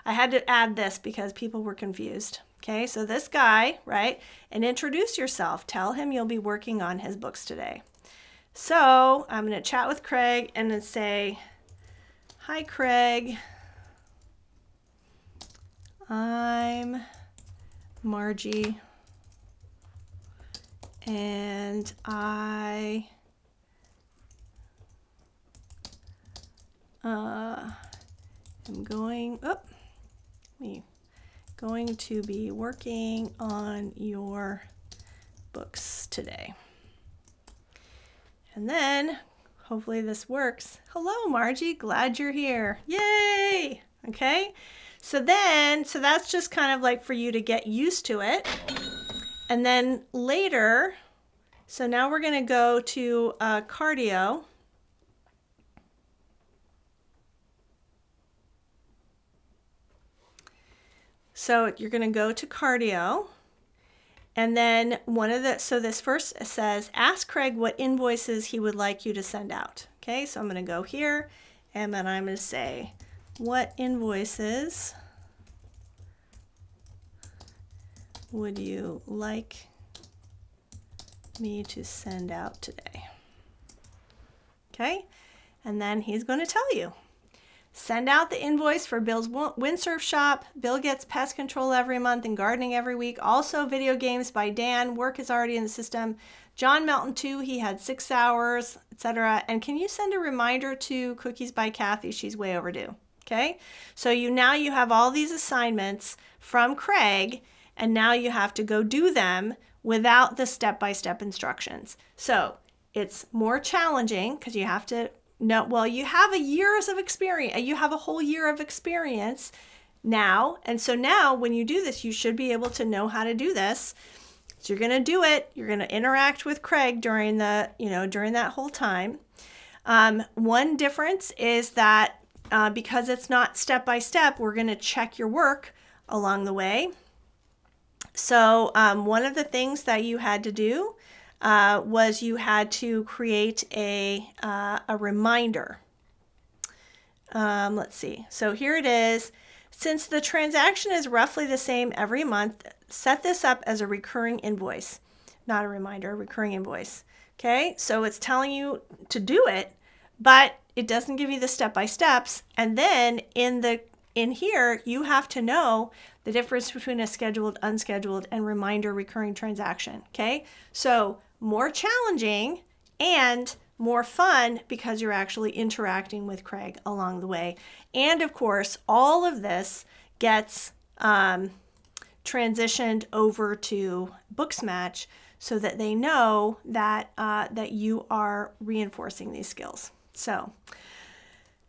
[SPEAKER 1] I had to add this because people were confused. Okay, so this guy, right? And introduce yourself. Tell him you'll be working on his books today. So I'm going to chat with Craig and then say, hi, Craig. I'm Margie, and I am going going to be working on your books today. And then hopefully this works. Hello, Margie, glad you're here. Yay! Okay, so that's just kind of like for you to get used to it. And then later, so now we're going to go to cardio. So you're going to go to cardio. And then so this first says, ask Craig what invoices he would like you to send out. Okay, so I'm going to go here and then I'm going to say, what invoices would you like me to send out today? Okay, and then he's going to tell you. Send out the invoice for Bill's windsurf shop. Bill gets pest control every month and gardening every week. Also video games by Dan. Work is already in the system. John Melton too. He had 6 hours, etc. And can you send a reminder to Cookies by Kathy? She's way overdue. Okay. So now you have all these assignments from Craig, and now you have to go do them without the step-by-step instructions. So it's more challenging because you have to know, well, you have a years of experience. You have a whole year of experience now. And so now when you do this, you should be able to know how to do this. So you're going to do it. You're going to interact with Craig during during that whole time. One difference is that because it's not step by step, we're going to check your work along the way. So one of the things that you had to do was you had to create a reminder. Let's see. So here it is. Since the transaction is roughly the same every month, set this up as a recurring invoice. Not a reminder, a recurring invoice. Okay, so it's telling you to do it, but it doesn't give you the step-by-steps. And then in here, you have to know the difference between a scheduled, unscheduled, and reminder recurring transaction. Okay, so more challenging and more fun because you're actually interacting with Craig along the way. And of course, all of this gets transitioned over to Booksmatch so that they know that that you are reinforcing these skills. So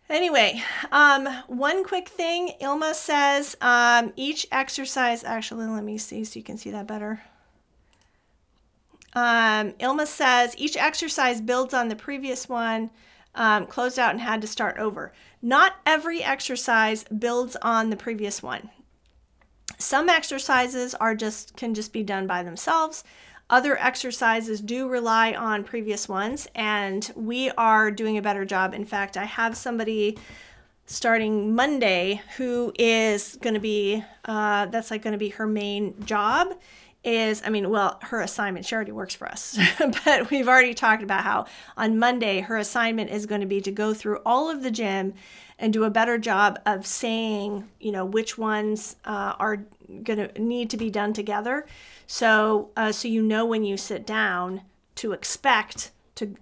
[SPEAKER 1] anyway, one quick thing, Ilma says each exercise, actually let me see so you can see that better. Ilma says each exercise builds on the previous one, closed out and had to start over. Not every exercise builds on the previous one. Some exercises can just be done by themselves. Other exercises do rely on previous ones, and we are doing a better job. In fact, I have somebody starting Monday who is going to be, that's like going to be her main job. Her assignment, she already works for us, but we've already talked about how on Monday, her assignment is going to be to go through all of the gym and do a better job of saying, which ones are going to need to be done together. So when you sit down to expect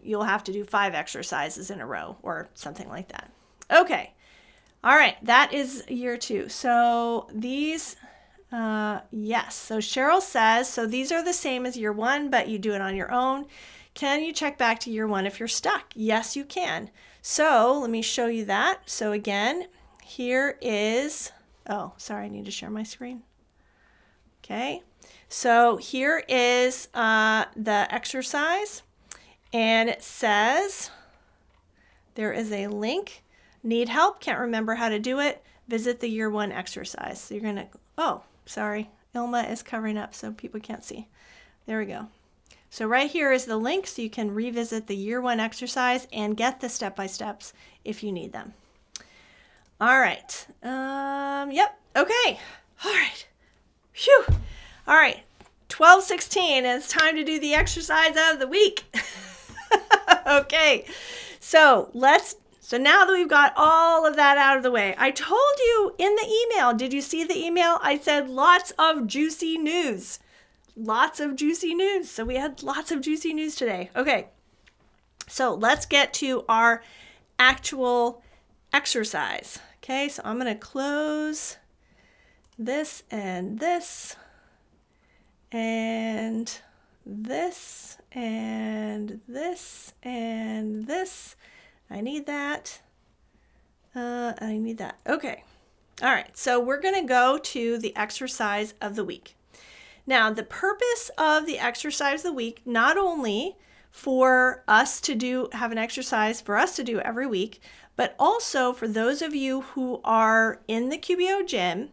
[SPEAKER 1] you'll have to do 5 exercises in a row or something like that. Okay. All right. That is year 2. So these... yes, so Cheryl says, so these are the same as year 1, but you do it on your own. Can you check back to year 1 if you're stuck? Yes, you can. So let me show you that. So again, here is, oh, sorry, I need to share my screen. Okay, so here is the exercise, and it says, there is a link. Need help? Can't remember how to do it? Visit the year 1 exercise. So you're going to, oh, sorry, Ilma is covering up so people can't see. There we go. So right here is the link so you can revisit the year 1 exercise and get the step-by-steps if you need them. All right. Yep. Okay. All right. Phew. All right. 12:16. It's time to do the exercise of the week. Okay. So now that we've got all of that out of the way, I told you in the email, did you see the email? I said lots of juicy news. Lots of juicy news. So we had lots of juicy news today. Okay, so let's get to our actual exercise. Okay, so I'm going to close this and this and this and this and this. I need that. I need that. Okay. All right. So we're going to go to the exercise of the week. Now, the purpose of the exercise of the week, not only for us to have an exercise for us to do every week, but also for those of you who are in the QBO gym,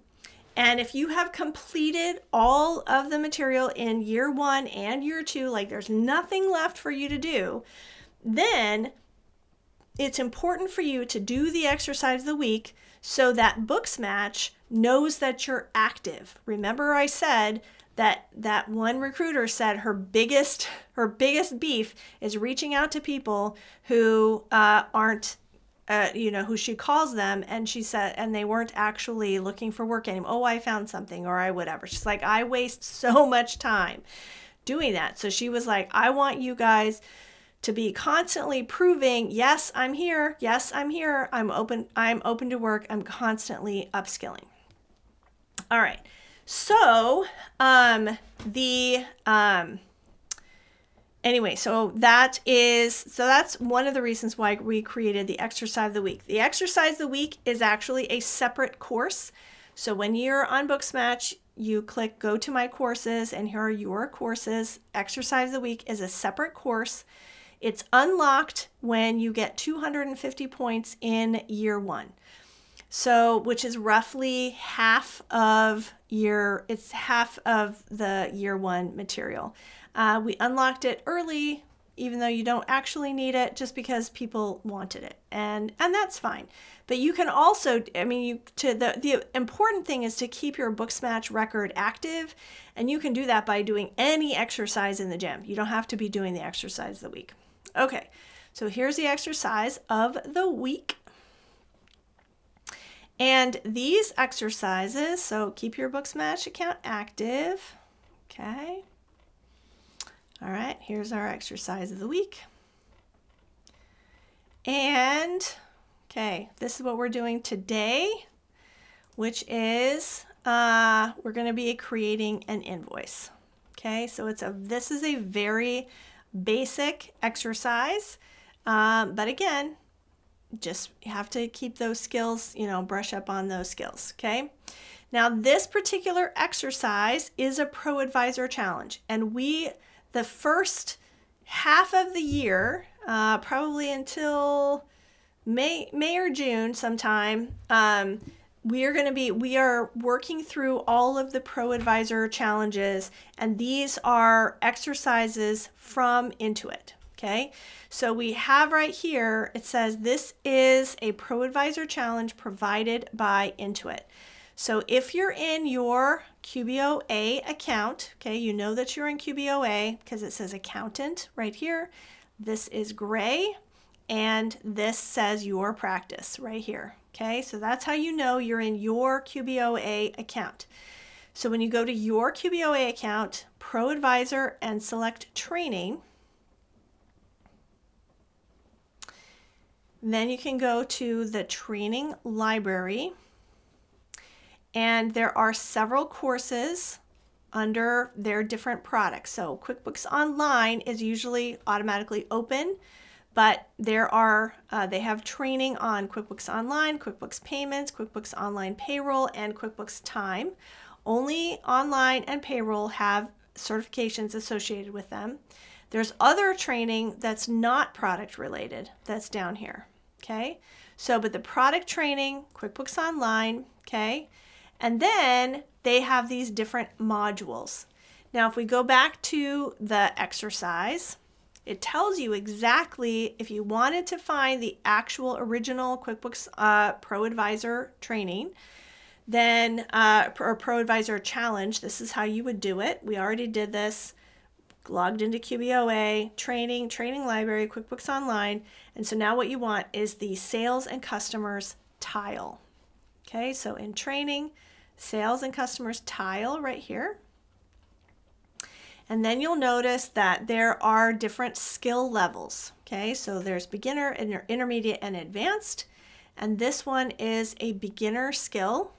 [SPEAKER 1] and if you have completed all of the material in year 1 and year 2, like there's nothing left for you to do, then it's important for you to do the exercise of the week so that Booksmatch knows that you're active. Remember I said that one recruiter said her biggest beef is reaching out to people who aren't, who she calls them, and she said, and they weren't actually looking for work anymore. Oh, I found something, or I whatever. She's like, I waste so much time doing that. So she was like, I want you guys to be constantly proving, yes, I'm here. Yes, I'm here. I'm open to work. I'm constantly upskilling. All right. So, anyway, so that's one of the reasons why we created the exercise of the week. The exercise of the week is actually a separate course. So when you're on Booksmatch, you click go to my courses, and here are your courses. Exercise of the week is a separate course. It's unlocked when you get 250 points in year 1. So, which is roughly half of the year 1 material. We unlocked it early, even though you don't actually need it, just because people wanted it, and that's fine. But you can also, the important thing is to keep your Booksmatch record active, and you can do that by doing any exercise in the gym. You don't have to be doing the exercise of the week. Okay, so here's the exercise of the week. And these exercises, so keep your Booksmatch account active. Okay. All right, here's our exercise of the week. And, okay, this is what we're doing today, which is we're going to be creating an invoice. Okay, so this is a very basic exercise, but again, just have to keep those skills, brush up on those skills, okay? Now, this particular exercise is a Pro Advisor Challenge, and the first half of the year, probably until May or June sometime, we are working through all of the Pro Advisor challenges, and these are exercises from Intuit. Okay, so we have right here, it says this is a Pro Advisor challenge provided by Intuit. So if you're in your QBOA account, okay, you know that you're in QBOA because it says accountant right here. This is gray, and this says your practice right here. Okay, so that's how you know you're in your QBOA account. So when you go to your QBOA account, Pro Advisor, and select training, then you can go to the training library, and there are several courses under their different products. So QuickBooks Online is usually automatically open, but they have training on QuickBooks Online, QuickBooks Payments, QuickBooks Online Payroll, and QuickBooks Time. Only Online and Payroll have certifications associated with them. There's other training that's not product related that's down here, okay? So, but the product training, QuickBooks Online, okay? And then they have these different modules. Now, if we go back to the exercise, it tells you exactly, if you wanted to find the actual original QuickBooks Pro Advisor training, then, or Pro Advisor challenge, this is how you would do it. We already did this. Logged into QBOA, training library, QuickBooks Online, and so now what you want is the sales and customers tile. Okay, so in training, sales and customers tile right here. And then you'll notice that there are different skill levels. Okay, so there's beginner, intermediate, and advanced, and this one is a beginner skill.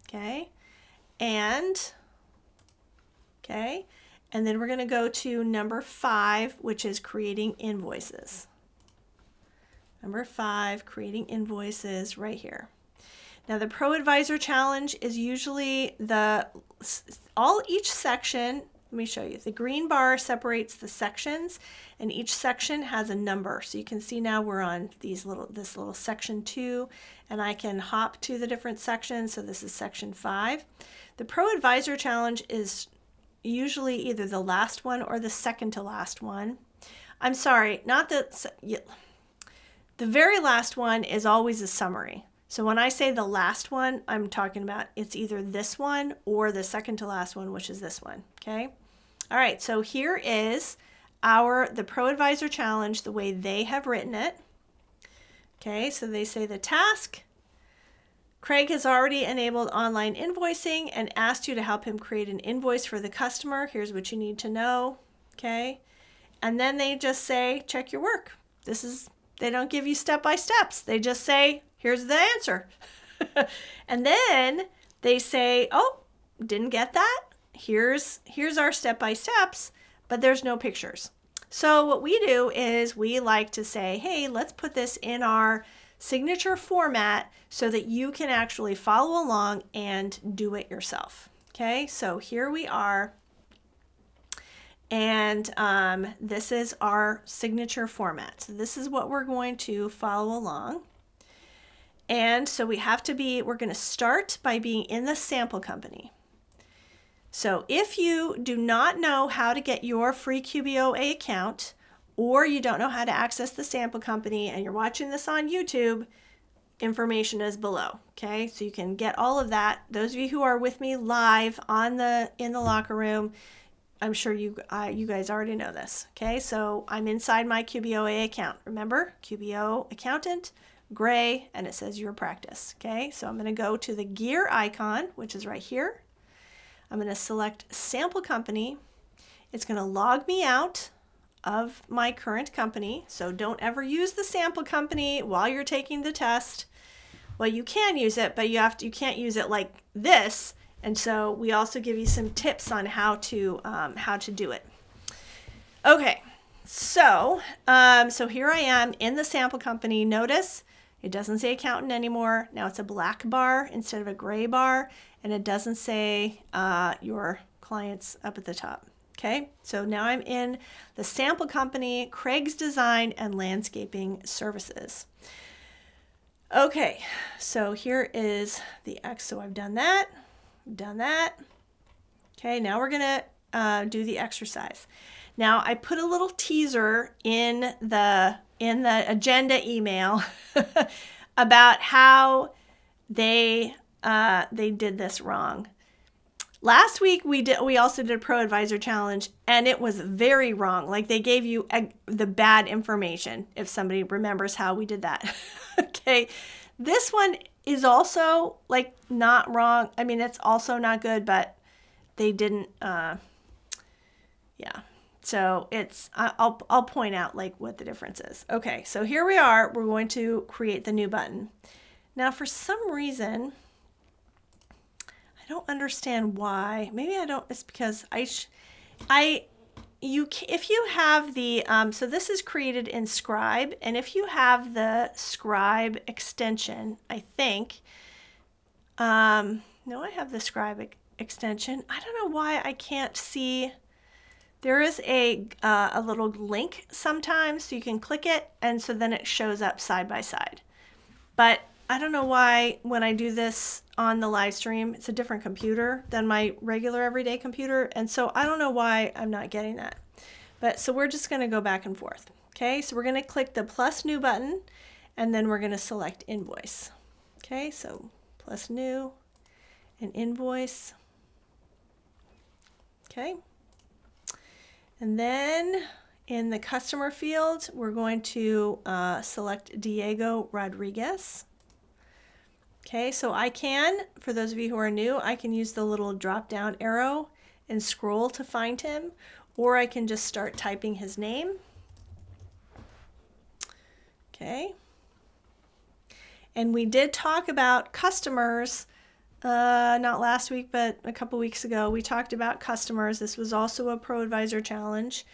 [SPEAKER 1] Okay, and, okay, and then we're going to go to number 5, which is creating invoices. Number 5, creating invoices right here. Now the Pro Advisor Challenge is usually each section. Let me show you. The green bar separates the sections, and each section has a number. So you can see now we're on this little section 2, and I can hop to the different sections. So this is section 5. The Pro Advisor Challenge is usually either the last one or the second to last one. I'm sorry, not the very last one is always a summary. So when I say the last one, I'm talking about it's either this one or the second to last one, which is this one, okay? All right, so here is the Pro Advisor Challenge, the way they have written it. Okay, so they say the task. Craig has already enabled online invoicing and asked you to help him create an invoice for the customer. Here's what you need to know, okay? And then they just say, check your work. They don't give you step-by-steps. They just say, here's the answer. And then they say, oh, didn't get that? Here's our step-by-steps, but there's no pictures. So what we do is we like to say, hey, let's put this in our signature format so that you can actually follow along and do it yourself. Okay, so here we are. And this is our signature format. So this is what we're going to follow along. And so we're going to start by being in the sample company. So if you do not know how to get your free QBO account, or you don't know how to access the sample company and you're watching this on YouTube, information is below. Okay, so you can get all of that. Those of you who are with me live in the locker room, I'm sure you guys already know this. Okay, so I'm inside my QBOA account. Remember, QBO accountant, gray, and it says your practice. Okay, so I'm going to go to the gear icon, which is right here. I'm going to select sample company. It's going to log me out of my current company. So don't ever use the sample company while you're taking the test. Well, you can use it, but you can't use it like this. And so we also give you some tips on how to do it. Okay, so here I am in the sample company. Notice it doesn't say accountant anymore. Now it's a black bar instead of a gray bar, and it doesn't say your clients up at the top. Okay, so now I'm in the sample company, Craig's Design and Landscaping Services. Okay, so here is the X. So I've done that. Okay, now we're gonna do the exercise. Now I put a little teaser in the agenda email about how they did this wrong. Last week we also did a Pro Advisor Challenge, and it was very wrong. Like they gave you the bad information, if somebody remembers how we did that. Okay, this one is also like not wrong. I mean, it's also not good, but they didn't. Yeah. So I'll point out like what the difference is. Okay, so here we are. We're going to create the new button. Now, for some reason, I don't understand why. Maybe I don't. It's because if you have the so this is created in Scribe, and if you have the Scribe extension, I think. No, I have the Scribe extension. I don't know why I can't see. There is a little link sometimes, so you can click it, and so then it shows up side by side. But I don't know why when I do this on the live stream, it's a different computer than my regular everyday computer, and so I don't know why I'm not getting that. But so we're just going to go back and forth. Okay, so we're going to click the plus new button, and then we're going to select invoice. Okay, so plus new and invoice. Okay. And then in the customer field, we're going to select Diego Rodriguez. Okay, so I can, for those of you who are new, I can use the little drop down arrow and scroll to find him, or I can just start typing his name. Okay. And we did talk about customers not last week, but a couple weeks ago, we talked about customers. This was also a Pro Advisor challenge.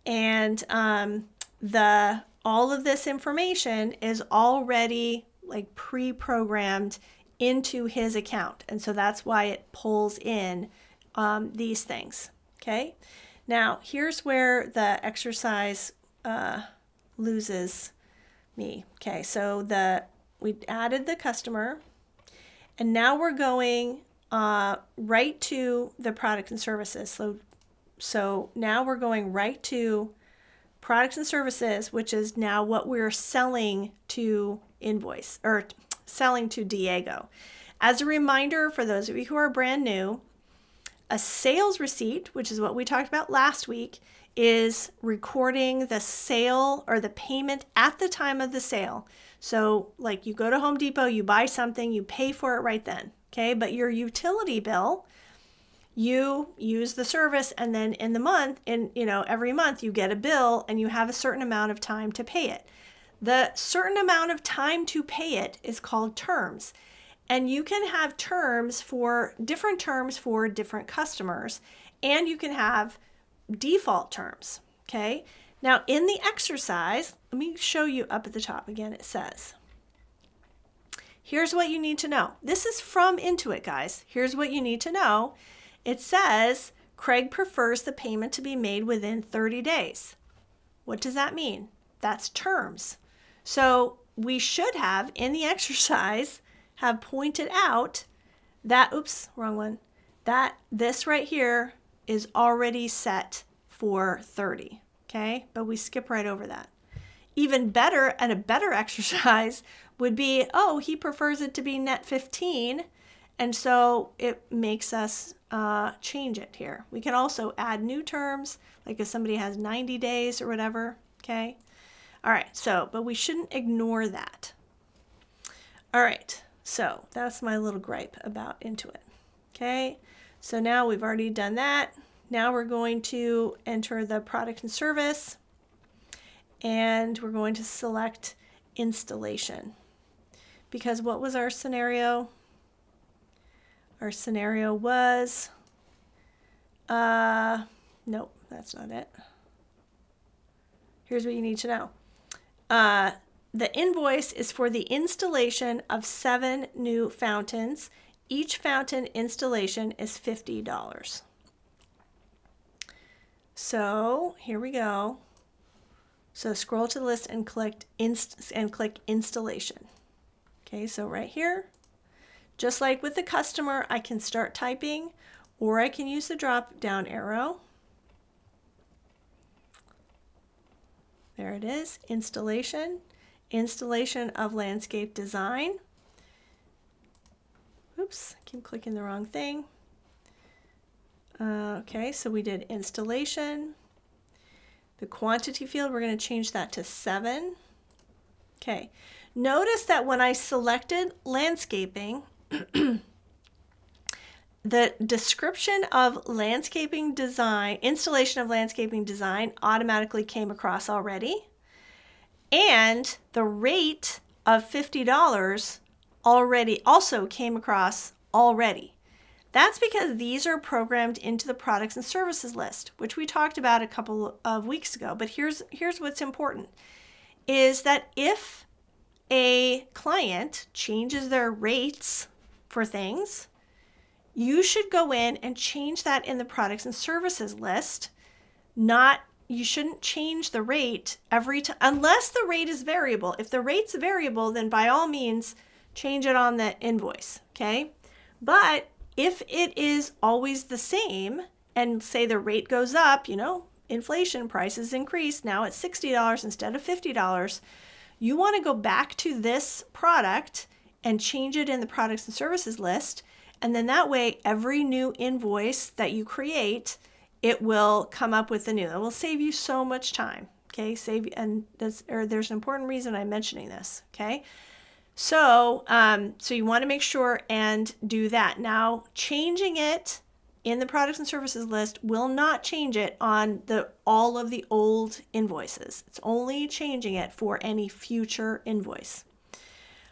[SPEAKER 1] And all of this information is already like pre-programmed into his account. And so that's why it pulls in these things. Okay. Now, here's where the exercise loses me. Okay, so we added the customer, and now we're going right to the products and services. So now we're going right to products and services, which is now what we're selling to Invoice, or selling to Diego. As a reminder, for those of you who are brand new, a sales receipt, which is what we talked about last week, is recording the sale or the payment at the time of the sale. So like you go to Home Depot, you buy something, you pay for it right then. Okay, but your utility bill, you use the service, and then in the month, every month you get a bill and you have a certain amount of time to pay it. The certain amount of time to pay it is called terms. And you can have different terms for different customers, and you can have default terms, okay? Now in the exercise, let me show you up at the top again. It says, here's what you need to know. This is from Intuit, guys. Here's what you need to know. It says, Craig prefers the payment to be made within 30 days. What does that mean? That's terms. So we should have, in the exercise, have pointed out that, oops, wrong one, that this right here is already set for 30, okay? But we skip right over that. Even better, and a better exercise would be, oh, he prefers it to be net 15, and so it makes us change it here. We can also add new terms, like if somebody has 90 days or whatever, okay? All right, but we shouldn't ignore that. All right. So that's my little gripe about Intuit. Okay, so now we've already done that. Now we're going to enter the product and service, and we're going to select installation. Because what was our scenario? Our scenario was, nope, that's not it. Here's what you need to know. The invoice is for the installation of 7 new fountains. Each fountain installation is $50. So here we go. So scroll to the list and click installation. Okay, so right here, just like with the customer, I can start typing, or I can use the drop down arrow. There it is, installation. Installation of landscape design. Oops, I keep clicking the wrong thing. Okay, so we did installation. The quantity field, we're going to change that to 7. Okay, notice that when I selected landscaping, the description of landscaping design, installation of landscaping design automatically came across already. And the rate of $50 already also came across already. That's because these are programmed into the products and services list, which we talked about a couple of weeks ago. But here's what's important, is that if a client changes their rates for things, you should go in and change that in the products and services list. You shouldn't change the rate every time, unless the rate is variable. If the rate's variable, then by all means, change it on the invoice, okay? But if it is always the same, and say the rate goes up, inflation, prices increase, now it's $60 instead of $50, you want to go back to this product and change it in the products and services list, and then that way, every new invoice that you create, it will come up with the new. It will save you so much time, okay? There's an important reason I'm mentioning this, okay? So you want to make sure and do that. Now, changing it in the products and services list will not change it on all of the old invoices. It's only changing it for any future invoice.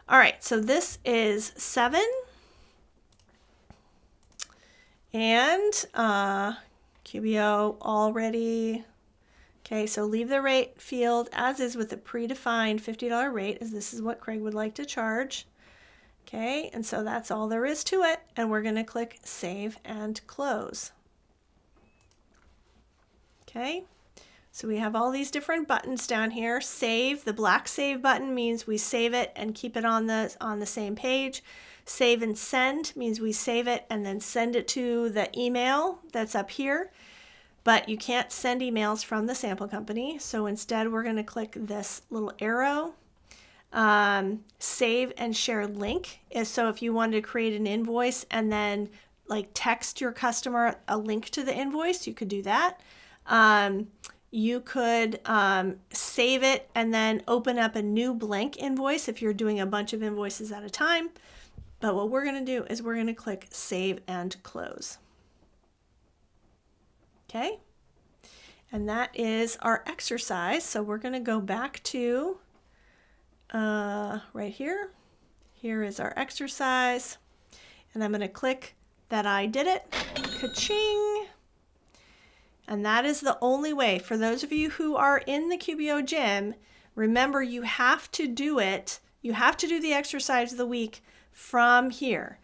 [SPEAKER 1] All right, so this is 7. And QBO already. Okay, so leave the rate field as is with a predefined $50 rate, as this is what Craig would like to charge. Okay, and so that's all there is to it. And we're going to click Save and Close. Okay, so we have all these different buttons down here. Save, the black Save button means we save it and keep it on the same page. Save and Send means we save it and then send it to the email that's up here. But you can't send emails from the sample company, so instead we're going to click this little arrow. Save and share link is so if you wanted to create an invoice and then like text your customer a link to the invoice, you could do that. You could save it and then open up a new blank invoice if you're doing a bunch of invoices at a time. But what we're going to do is we're going to click Save and Close. Okay, and that is our exercise. So we're going to go back to right here. Here is our exercise, and I'm going to click that I did it. Ka-ching! And that is the only way. For those of you who are in the QBO gym, remember you have to do it. You have to do the exercise of the week from here.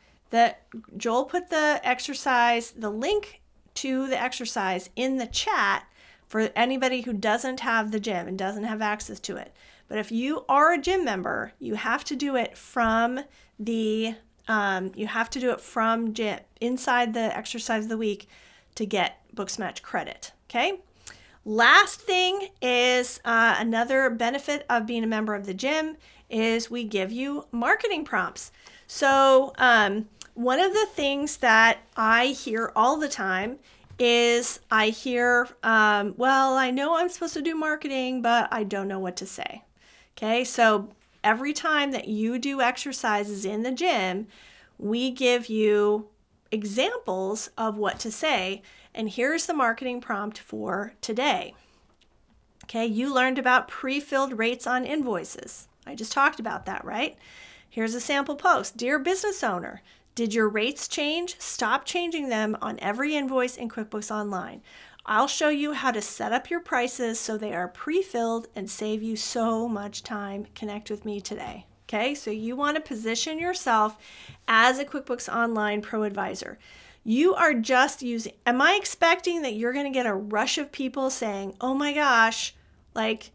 [SPEAKER 1] Joel put the exercise, the link to the exercise in the chat for anybody who doesn't have the gym and doesn't have access to it. But if you are a gym member, you have to do it from the gym inside the exercise of the week to get Booksmatch credit. Okay. Last thing is another benefit of being a member of the gym is we give you marketing prompts. So one of the things that I hear all the time is I hear, well, I know I'm supposed to do marketing, but I don't know what to say. Okay, so every time that you do exercises in the gym, we give you examples of what to say. And here's the marketing prompt for today. Okay, you learned about pre-filled rates on invoices. I just talked about that, right? Here's a sample post. Dear business owner, did your rates change? Stop changing them on every invoice in QuickBooks Online. I'll show you how to set up your prices so they are pre-filled and save you so much time. Connect with me today. Okay, so you want to position yourself as a QuickBooks Online Pro Advisor. You are just using, am I expecting that you're going to get a rush of people saying, oh my gosh, like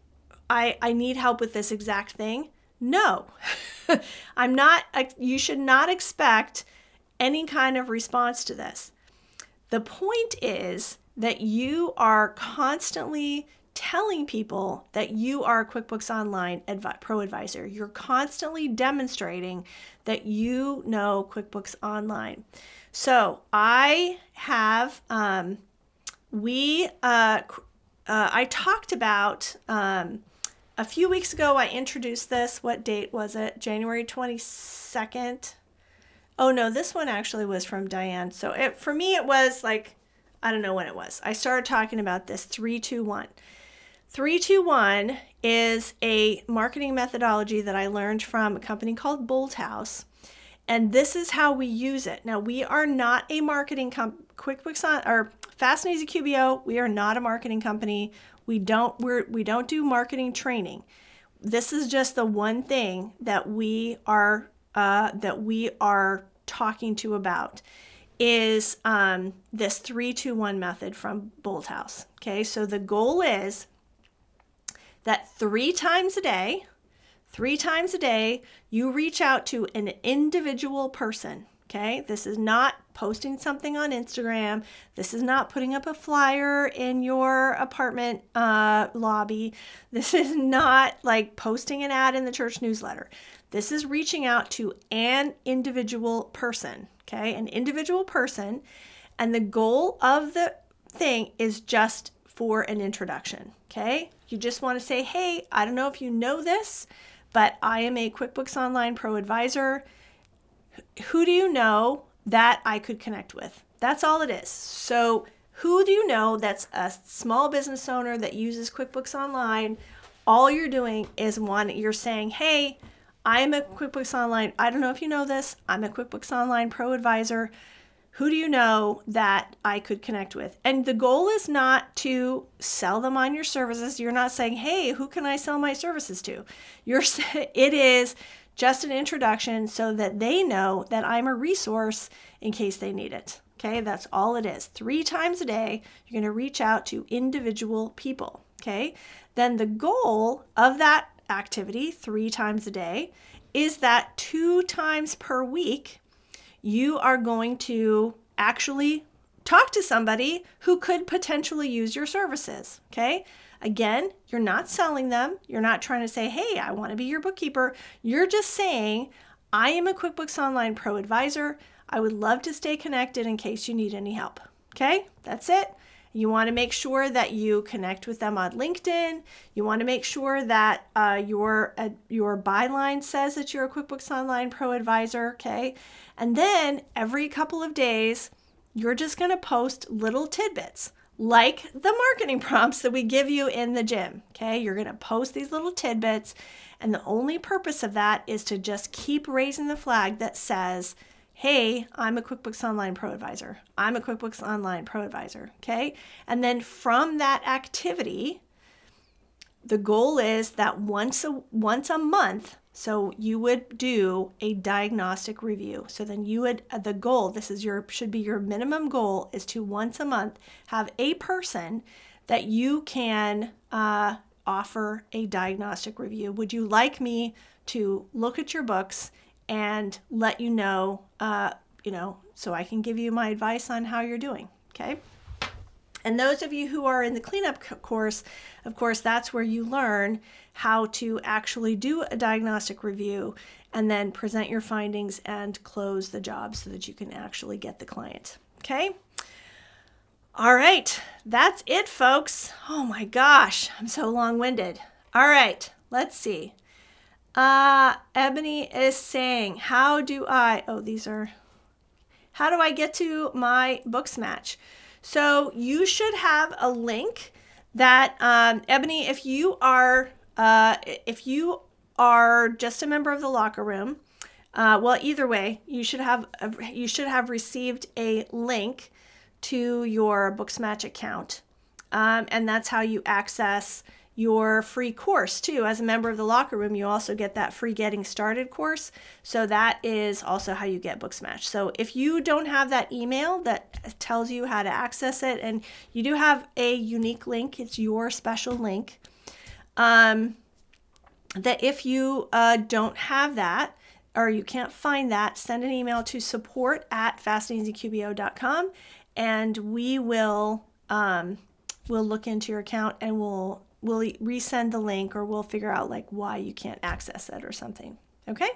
[SPEAKER 1] I need help with this exact thing? No, I'm not. You should not expect any kind of response to this. The point is that you are constantly telling people that you are a QuickBooks Online Pro Advisor. You're constantly demonstrating that you know QuickBooks Online. So I have, I talked about, a few weeks ago, I introduced this. What date was it? January 22nd. Oh no, this one actually was from Diane. So for me, it was like, I don't know when it was. I started talking about this 3-2-1. 3-2-1 is a marketing methodology that I learned from a company called Bold House. And this is how we use it. Now, we are not a marketing QuickBooks or Fast and Easy QBO. We are not a marketing company. We don't do marketing training. This is just the one thing that we are talking to about is this 3-2-1 method from Bold House. Okay, so the goal is that 3 times a day, you reach out to an individual person. Okay, this is not posting something on Instagram. This is not putting up a flyer in your apartment lobby. This is not like posting an ad in the church newsletter. This is reaching out to an individual person. Okay, an individual person. And the goal of the thing is just for an introduction. Okay, you just want to say, hey, I don't know if you know this, but I am a QuickBooks Online Pro Advisor. Who do you know that I could connect with? That's all it is. So who do you know that's a small business owner that uses QuickBooks Online? All you're doing is you're saying, hey, I'm a QuickBooks Online. I don't know if you know this. I'm a QuickBooks Online Pro Advisor. who do you know that I could connect with? And the goal is not to sell them on your services. You're not saying, hey, who can I sell my services to? It is just an introduction so that they know that I'm a resource in case they need it. Okay, that's all it is. 3 times a day, you're going to reach out to individual people. Okay, then the goal of that activity 3 times a day is that 2 times per week, you are going to actually talk to somebody who could potentially use your services. Okay, again, you're not selling them. You're not trying to say, hey, I want to be your bookkeeper. You're just saying, I am a QuickBooks Online Pro advisor. I would love to stay connected in case you need any help. Okay, that's it. You want to make sure that you connect with them on LinkedIn. You want to make sure that your byline says that you're a QuickBooks Online Pro advisor, okay? And then every couple of days, you're just going to post little tidbits like the marketing prompts that we give you in the gym, okay? You're going to post these little tidbits, and the only purpose of that is to just keep raising the flag that says, hey, I'm a QuickBooks Online Pro advisor. I'm a QuickBooks Online Pro advisor, okay? And then from that activity, the goal is that once a month, so you would do a diagnostic review. So then you would, the goal, should be your minimum goal, is to once a month have a person that you can offer a diagnostic review. Would you like me to look at your books and let you know, so I can give you my advice on how you're doing, okay? And those of you who are in the cleanup course, of course, that's where you learn how to actually do a diagnostic review and then present your findings and close the job so that you can actually get the client, okay? All right, that's it, folks. Oh my gosh, I'm so long-winded. All right, let's see. Ebony is saying, how do I get to my Booksmatch? So you should have a link that, Ebony, if you are just a member of the locker room, well, either way, you should have received a link to your Booksmatch account, and that's how you access your free course too. As a member of the locker room, you also get that free Getting Started course. So that is also how you get Booksmatch. So if you don't have that email that tells you how to access it, and you do have a unique link, it's your special link, that if you don't have that, or you can't find that, send an email to support@fastandeasyqbo.com, and we'll look into your account and we'll resend the link, or we'll figure out like why you can't access it or something. Okay?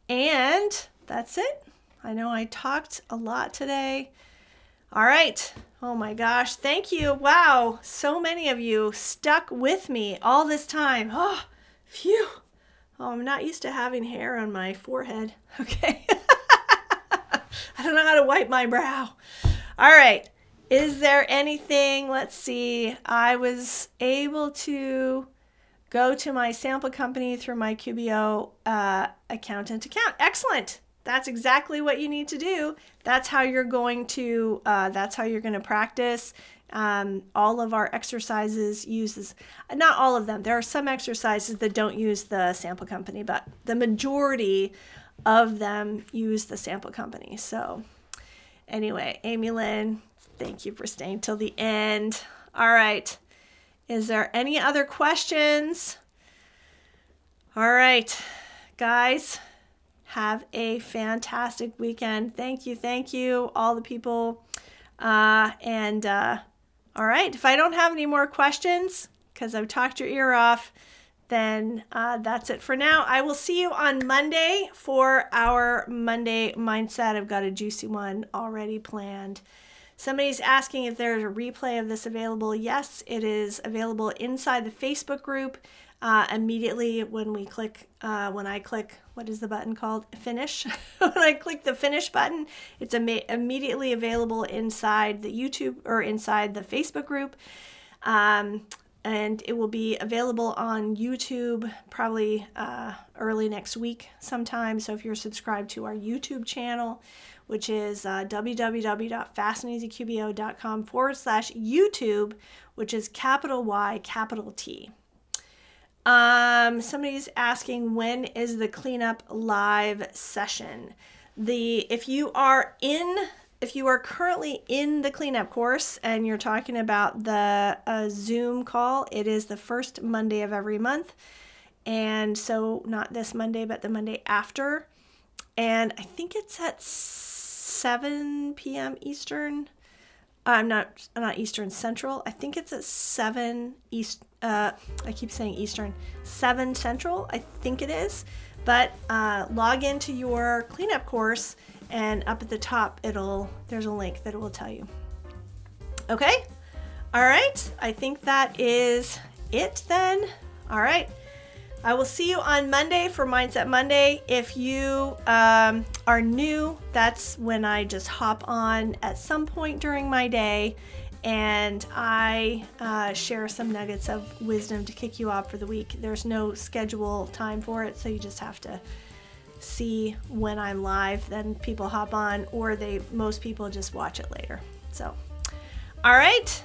[SPEAKER 1] And that's it. I know I talked a lot today. All right. Oh my gosh. Thank you. Wow. So many of you stuck with me all this time. Oh, phew. Oh, I'm not used to having hair on my forehead. Okay. I don't know how to wipe my brow. All right. Is there anything, let's see, I was able to go to my sample company through my QBO accountant account. Excellent. That's exactly what you need to do. That's how you're going to practice. All of our exercises uses, not all of them. There are some exercises that don't use the sample company, but the majority of them use the sample company. So anyway, Amy Lynn, thank you for staying till the end. All right. Is there any other questions? All right, guys, have a fantastic weekend. Thank you, all the people. All right, if I don't have any more questions, because I've talked your ear off, then that's it for now. I will see you on Monday for our Monday Mindset. I've got a juicy one already planned. Somebody's asking if there's a replay of this available. Yes, it is available inside the Facebook group. Immediately when I click, what is the button called? Finish. When I click the finish button, it's immediately available inside the YouTube or inside the Facebook group. and it will be available on YouTube probably early next week sometime. So if you're subscribed to our YouTube channel, which is www.fastandeasyqbo.com/YouTube, which is capital Y, capital T. Somebody's asking, when is the cleanup live session? If you are currently in the cleanup course and you're talking about the Zoom call, it is the first Monday of every month. And so not this Monday, but the Monday after. And I think it's at 7 p.m. Eastern. Not Eastern, Central. I think it's at 7 East. I keep saying Eastern. 7 Central, I think it is. But log into your cleanup course, and up at the top, there's a link that it will tell you. Okay? All right. I think that is it then. All right. I will see you on Monday for Mindset Monday. If you are new, that's when I just hop on at some point during my day and I share some nuggets of wisdom to kick you off for the week. There's no schedule time for it, so you just have to see when I'm live. Then people hop on, or most people just watch it later. So, all right.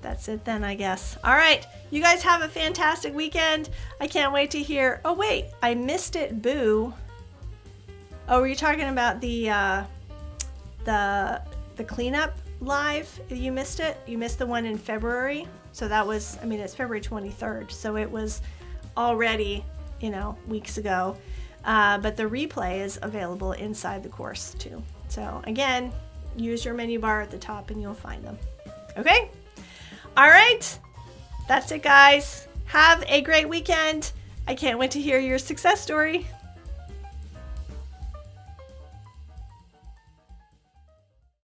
[SPEAKER 1] That's it then, I guess. All right. You guys have a fantastic weekend. I can't wait to hear. Oh, wait. I missed it. Boo. Oh, were you talking about the cleanup live? You missed it? You missed the one in February? So that was, it's February 23rd. So it was already, weeks ago. But the replay is available inside the course too. So again, use your menu bar at the top and you'll find them. Okay? All right. That's it, guys. Have a great weekend. I can't wait to hear your success story.